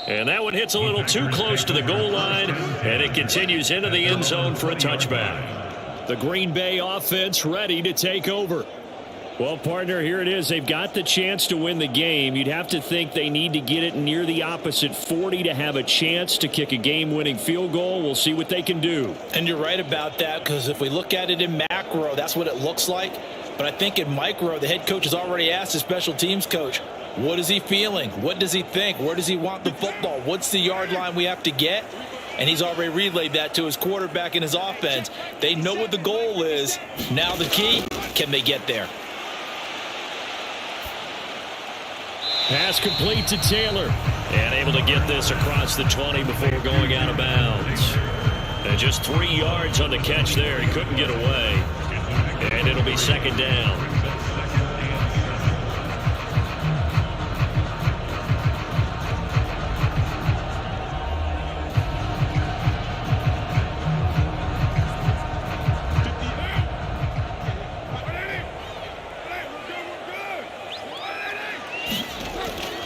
And that one hits a little too close to the goal line, and it continues into the end zone for a touchback. The Green Bay offense ready to take over. Well, partner, here it is. They've got the chance to win the game. You'd have to think they need to get it near the opposite 40 to have a chance to kick a game-winning field goal. We'll see what they can do. And you're right about that, because if we look at it in macro, that's what it looks like. But I think in micro, the head coach has already asked the special teams coach, what is he feeling? What does he think? Where does he want the football? What's the yard line we have to get? And he's already relayed that to his quarterback and his offense. They know what the goal is. Now the key, can they get there? Pass complete to Taylor. And able to get this across the 20 before going out of bounds. And just 3 yards on the catch there. He couldn't get away. And it'll be second down.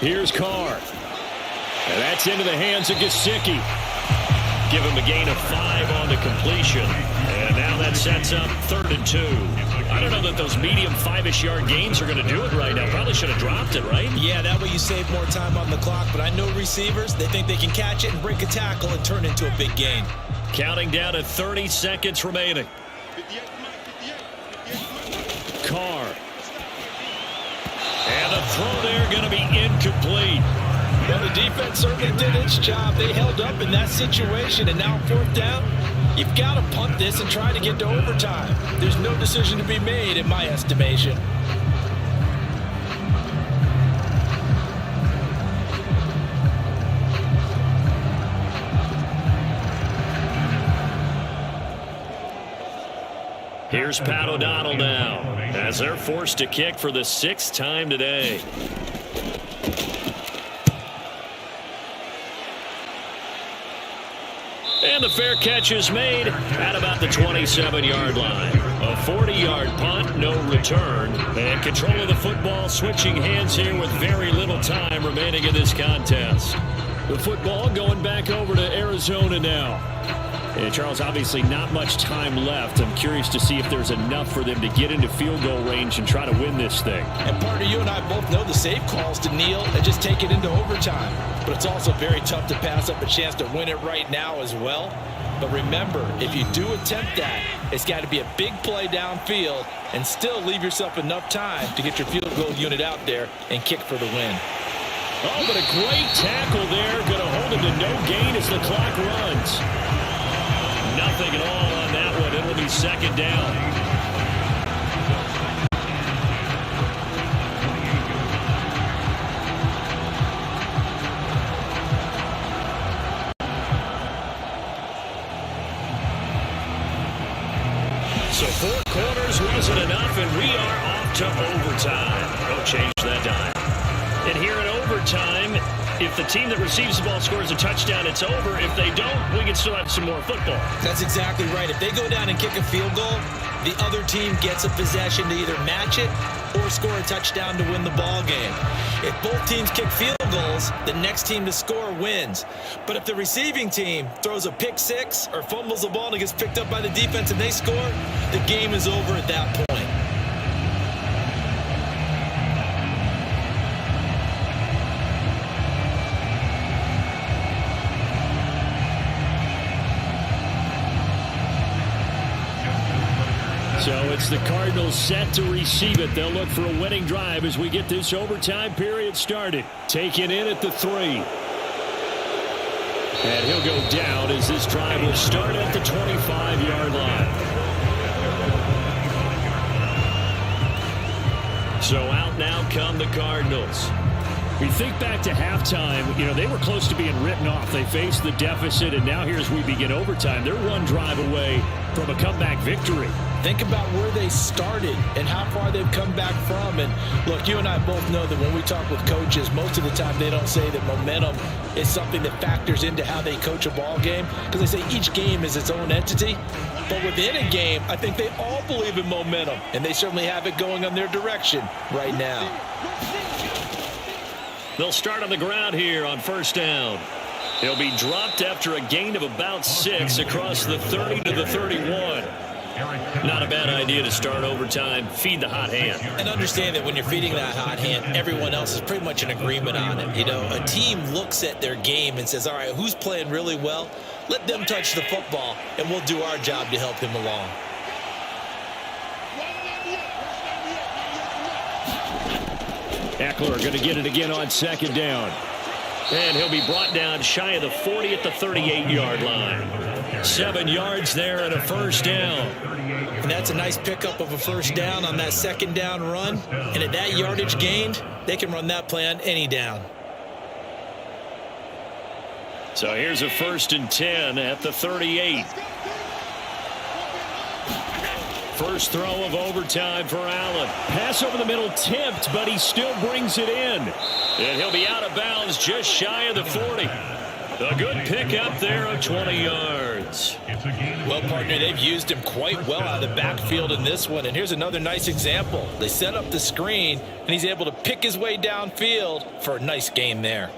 Here's Carr. And that's into the hands of Gesicki. Give him a gain of 5 on the completion. And now that sets up 3rd and 2. I don't know that those medium 5-ish yard gains are going to do it right now. Probably should have dropped it, right? Yeah, that way you save more time on the clock. But I know receivers, they think they can catch it and break a tackle and turn it into a big gain. Counting down to 30 seconds remaining. Carr. And the throw there going to be incomplete. Well, the defense certainly did its job. They held up in that situation, and now 4th down, you've got to punt this and try to get to overtime. There's no decision to be made in my estimation. Here's Pat O'Donnell now, as they're forced to kick for the 6th time today. And the fair catch is made at about the 27-yard line. A 40-yard punt, no return. And control of the football switching hands here with very little time remaining in this contest. The football going back over to Arizona now. And Charles, obviously not much time left. I'm curious to see if there's enough for them to get into field goal range and try to win this thing. And partner, you and I both know the safe calls to kneel and just take it into overtime. But it's also very tough to pass up a chance to win it right now as well. But remember, if you do attempt that, it's got to be a big play downfield and still leave yourself enough time to get your field goal unit out there and kick for the win. Oh, but a great tackle there. Going to hold him to no gain as the clock runs. Nothing at all on that one. It'll be second down. So 4 quarters wasn't enough, and we are off to overtime. Don't change that dime. And here in overtime, if the team that receives the ball scores a touchdown, it's over. If they don't, we can still have some more football. That's exactly right. If they go down and kick a field goal, the other team gets a possession to either match it or score a touchdown to win the ball game. If both teams kick field goals, the next team to score wins. But if the receiving team throws a pick six or fumbles the ball and it gets picked up by the defense and they score, the game is over at that point. So it's the Cardinals set to receive it. They'll look for a winning drive as we get this overtime period started. Taken in at the 3. And he'll go down as this drive will start at the 25-yard line. So out now come the Cardinals. We think back to halftime, they were close to being written off. They faced the deficit, and now here's we begin overtime. They're one drive away from a comeback victory. Think about where they started and how far they've come back from. And look, you and I both know that when we talk with coaches, most of the time they don't say that momentum is something that factors into how they coach a ball game, because they say each game is its own entity. But within a game, I think they all believe in momentum, and they certainly have it going on their direction right now. They'll start on the ground here on first down. He'll be dropped after a gain of about 6 across the 30 to the 31. Not a bad idea to start overtime. Feed the hot hand. And understand that when you're feeding that hot hand, everyone else is pretty much in agreement on it. A team looks at their game and says, all right, who's playing really well? Let them touch the football, and we'll do our job to help him along. Eckler going to get it again on second down. And he'll be brought down shy of the 40 at the 38-yard line. 7 yards there and a first down. And that's a nice pickup of a first down on that second down run. And at that yardage gained, they can run that play on any down. So here's a 1st and 10 at the 38. First throw of overtime for Allen. Pass over the middle tipped, but he still brings it in. And he'll be out of bounds just shy of the 40. A good pickup there of 20 yards. Well, partner, they've used him quite well out of the backfield in this one. And here's another nice example. They set up the screen, and he's able to pick his way downfield for a nice gain there.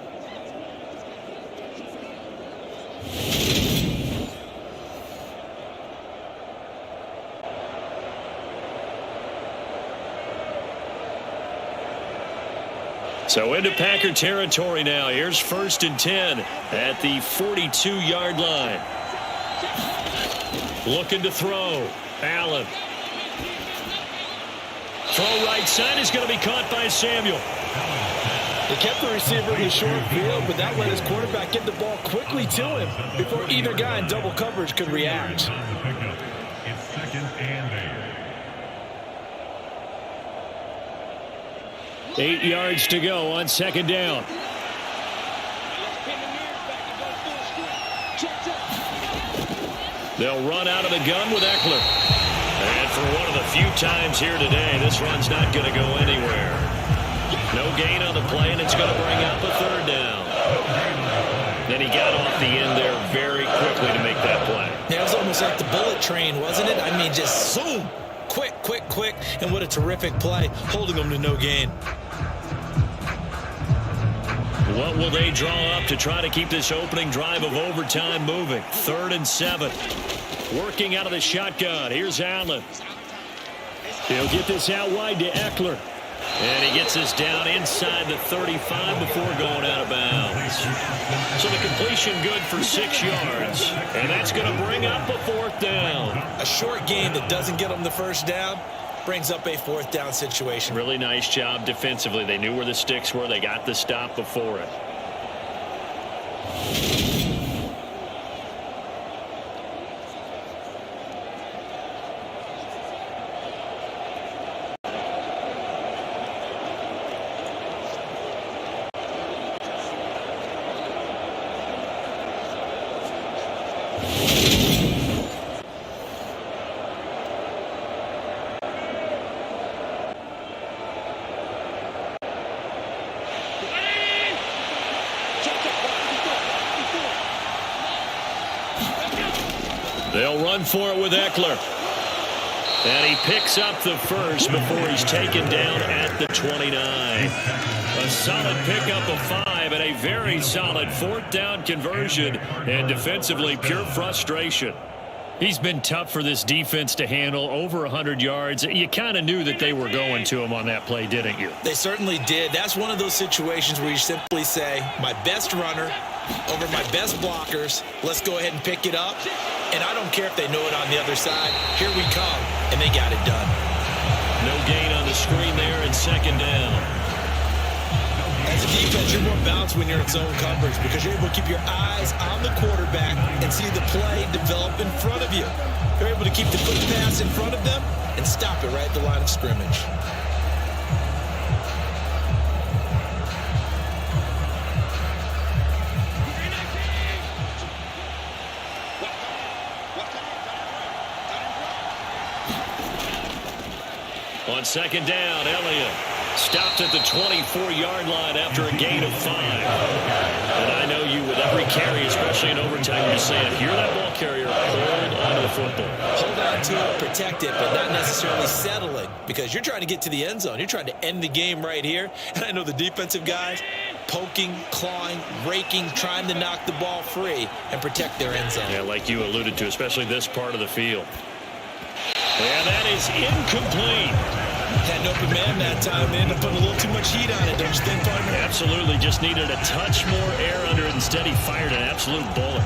So into Packer territory now. Here's 1st and 10 at the 42-yard line. Looking to throw. Allen. Throw right side is going to be caught by Samuel. They kept the receiver in the short field, but that let his quarterback get the ball quickly to him before either guy in double coverage could react. It's 2nd and 8. 8 yards to go on second down. They'll run out of the gun with Eckler. And for one of the few times here today, this run's not going to go anywhere. No gain on the play, and it's going to bring up a 3rd down. Then he got off the end there very quickly to make that play. It was almost like the bullet train, wasn't it? I mean, just zoom. Quick, quick, quick. And what a terrific play, holding them to no gain. What will they draw up to try to keep this opening drive of overtime moving? 3rd and 7. Working out of the shotgun. Here's Allen. He'll get this out wide to Eckler. And he gets this down inside the 35 before going out of bounds. So the completion good for 6 yards. And that's going to bring up a 4th down. A short gain that doesn't get them the first down brings up a 4th down situation. Really nice job defensively. They knew where the sticks were. They got the stop before it. They'll run for it with Eckler. And he picks up the first before he's taken down at the 29. A solid pickup of 5 and a very solid 4th down conversion. And defensively, pure frustration. He's been tough for this defense to handle, over 100 yards. You kind of knew that they were going to him on that play, didn't you? They certainly did. That's one of those situations where you simply say, my best runner over my best blockers. Let's go ahead and pick it up. And I don't care if they know it on the other side. Here we come. And they got it done. No gain on the screen there and 2nd down. As a defense, you're more balanced when you're in zone coverage because you're able to keep your eyes on the quarterback and see the play develop in front of you. You're able to keep the quick pass in front of them and stop it right at the line of scrimmage. On 2nd down, Elliott stopped at the 24-yard line after a gain of 5. And I know you, with every carry, especially in overtime, you're just saying, if you're that ball carrier, hold on to the football. Hold on to it, protect it, but not necessarily settling because you're trying to get to the end zone. You're trying to end the game right here. And I know the defensive guys poking, clawing, raking, trying to knock the ball free and protect their end zone. Yeah, like you alluded to, especially this part of the field. And that is incomplete. Had an open man that time. They ended up putting a little too much heat on it, don't you think, partner? Absolutely. Just needed a touch more air under it. Instead, he fired an absolute bullet.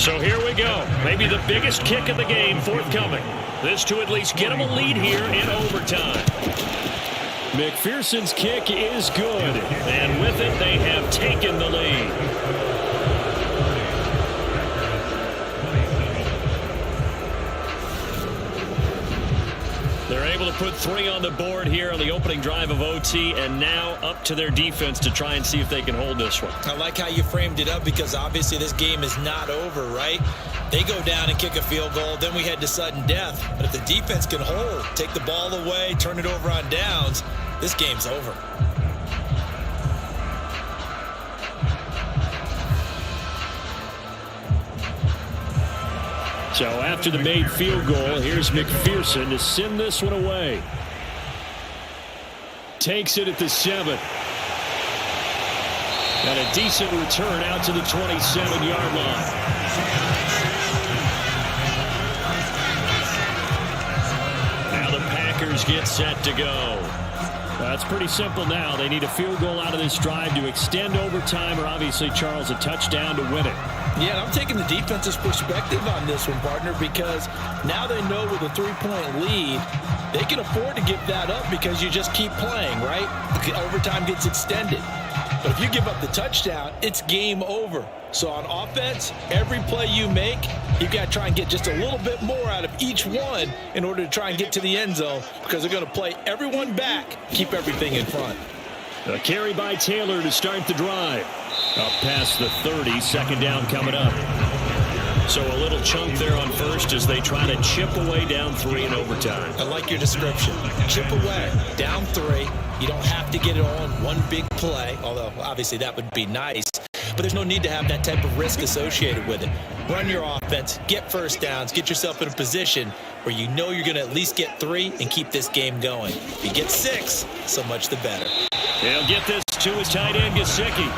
So here we go. Maybe the biggest kick of the game forthcoming. This to at least get them a lead here in overtime. McPherson's kick is good. And with it, they have taken the lead. They're able to put 3 on the board here on the opening drive of OT, and now up to their defense to try and see if they can hold this one. I like how you framed it up because obviously this game is not over, right? They go down and kick a field goal, then we head to sudden death. But if the defense can hold, take the ball away, turn it over on downs, this game's over. So after the made field goal, here's McPherson to send this one away. Takes it at the 7. And a decent return out to the 27-yard line. Now the Packers get set to go. Well, it's pretty simple now. They need a field goal out of this drive to extend overtime, or obviously, Charles, a touchdown to win it. Yeah, I'm taking the defense's perspective on this one, partner, because now they know with a 3-point lead, they can afford to give that up because you just keep playing, right? The overtime gets extended. But if you give up the touchdown, it's game over. So on offense, every play you make, you've got to try and get just a little bit more out of each one in order to try and get to the end zone because they're going to play everyone back, keep everything in front. A carry by Taylor to start the drive. Up past the 30, second down coming up. So a little chunk there on first as they try to chip away down 3 in overtime. I like your description. Chip away, down 3. You don't have to get it all in one big play, although obviously that would be nice. But there's no need to have that type of risk associated with it. Run your offense, get first downs, get yourself in a position where you know you're going to at least get 3 and keep this game going. If you get 6, so much the better. They'll get this to his tight end, Gesicki.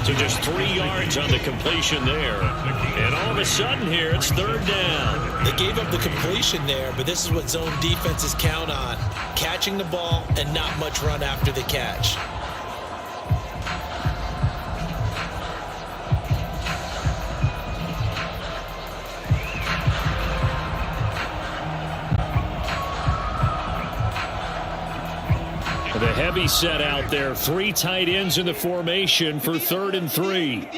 So just 3 yards on the completion there. And all of a sudden here, it's 3rd down. They gave up the completion there, but this is what zone defenses count on. Catching the ball and not much run after the catch. The heavy set out there. 3 tight ends in the formation for 3rd and 3.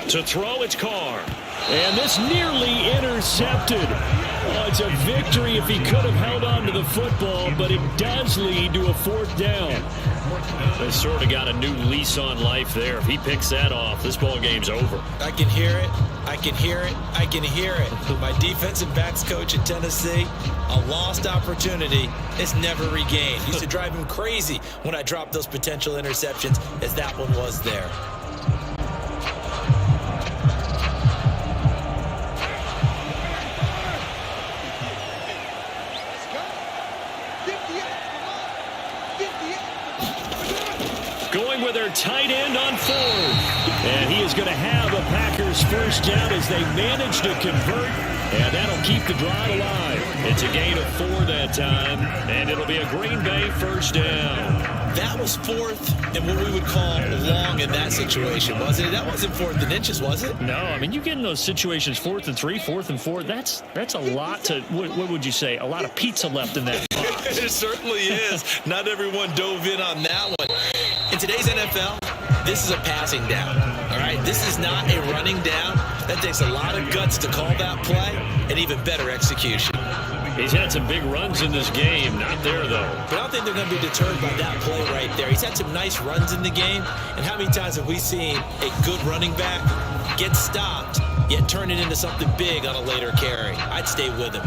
To throw, it's Carr. And this nearly intercepted. Oh, it's a victory if he could have held on to the football, but it does lead to a 4th down. They sort of got a new lease on life there. If he picks that off, this ball game's over. I can hear it. I can hear it. I can hear it. My defensive backs coach at Tennessee, a lost opportunity is never regained. Used to drive him crazy when I dropped those potential interceptions, as that one was there. Going with their tight end on 4th. And he is going to have a Packers first down as they manage to convert. And that'll keep the drive alive. It's a gain of 4 that time. And it'll be a Green Bay first down. That was 4th and what we would call long in that situation, wasn't it? That wasn't 4th and inches, was it? No, I mean, you get in those situations 4th and 3, 4th and 4. That's a lot to, what would you say, a lot of pizza left in that box. It certainly is. Not everyone dove in on that one. In today's NFL, this is a passing down, all right? This is not a running down. That takes a lot of guts to call that play and even better execution. He's had some big runs in this game. Not there, though. But I don't think they're going to be deterred by that play right there. He's had some nice runs in the game. And how many times have we seen a good running back get stopped, yet turn it into something big on a later carry? I'd stay with him.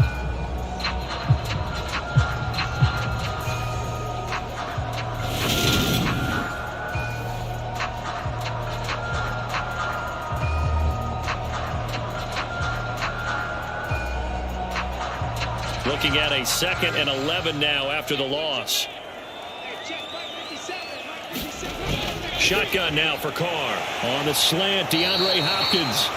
Looking at a 2nd and 11 now after the loss. Shotgun now for Carr. On the slant, DeAndre Hopkins.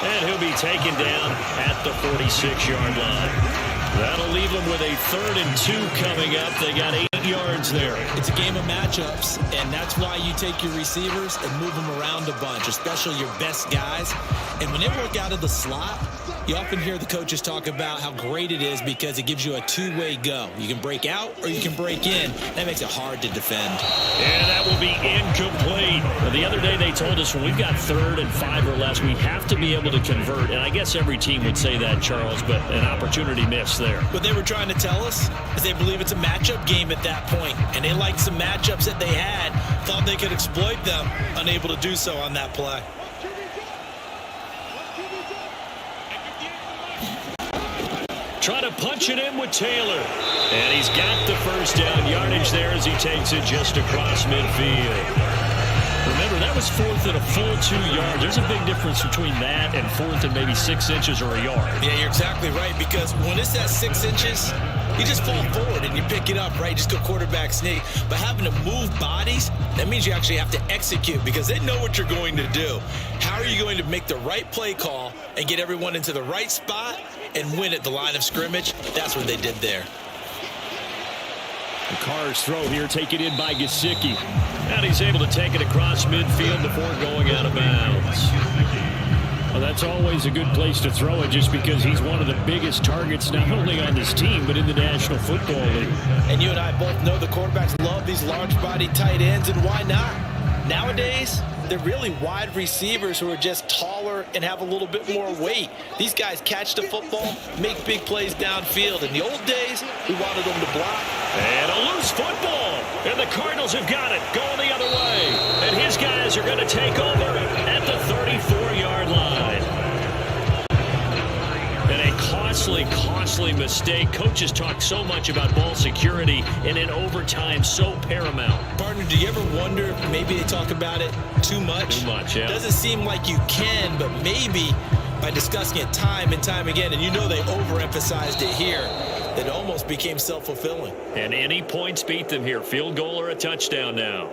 And he'll be taken down at the 46-yard line. That'll leave them with a 3rd and 2 coming up. They got 8 8 yards there. It's a game of matchups, and that's why you take your receivers and move them around a bunch, especially your best guys. And when they work out of the slot, you often hear the coaches talk about how great it is because it gives you a two-way go. You can break out or you can break in. That makes it hard to defend. And that will be incomplete. Now, the other day they told us when we've got 3rd and 5 or less, we have to be able to convert. And I guess every team would say that, Charles, but an opportunity missed there. What they were trying to tell us is they believe it's a matchup game at that point, and they liked some matchups that they had, thought they could exploit them, unable to do so on that play. Trying to punch it in with Taylor. And he's got the first down yardage there as he takes it just across midfield. Remember, that was 4th and a full 2 yards. There's a big difference between that and 4th and maybe 6 inches or a yard. Yeah, you're exactly right, because when it's at 6 inches, you just fall forward and you pick it up, right? Just go quarterback sneak. But having to move bodies, that means you actually have to execute because they know what you're going to do. How are you going to make the right play call and get everyone into the right spot and win at the line of scrimmage? That's what they did there. The Carr's throw here taken in by Gesicki. And he's able to take it across midfield before going out of bounds. Well, that's always a good place to throw it just because he's one of the biggest targets not only on this team but in the National Football League. And you and I both know the quarterbacks love these large-body tight ends, and why not? Nowadays, they're really wide receivers who are just taller and have a little bit more weight. These guys catch the football, make big plays downfield. In the old days, we wanted them to block. And a loose football. And the Cardinals have got it going the other way. And his guys are going to take over at the 34-yard line. And a costly mistake. Coaches talk so much about ball security and in overtime so paramount. Partner, do you ever wonder if maybe they talk about it too much? Too much, yeah. Doesn't seem like you can, but maybe by discussing it time and time again, and you know they overemphasized it here, it almost became self-fulfilling. And any points beat them here. Field goal or a touchdown now.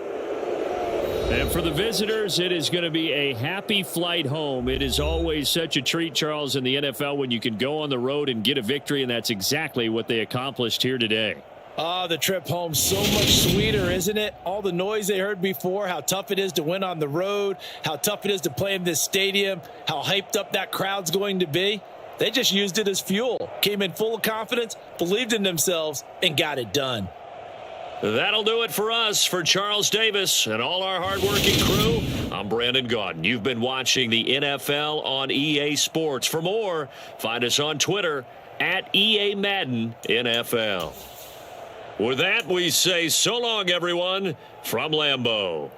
And for the visitors, it is going to be a happy flight home. It is always such a treat, Charles, in the NFL when you can go on the road and get a victory, and that's exactly what they accomplished here today. The trip home so much sweeter, isn't it? All the noise they heard before, how tough it is to win on the road, how tough it is to play in this stadium, how hyped up that crowd's going to be. They just used it as fuel, came in full of confidence, believed in themselves, and got it done. That'll do it for us. For Charles Davis and all our hardworking crew, I'm Brandon Gaudin. You've been watching the NFL on EA Sports. For more, find us on Twitter at EA Madden NFL. With that, we say so long, everyone, from Lambeau.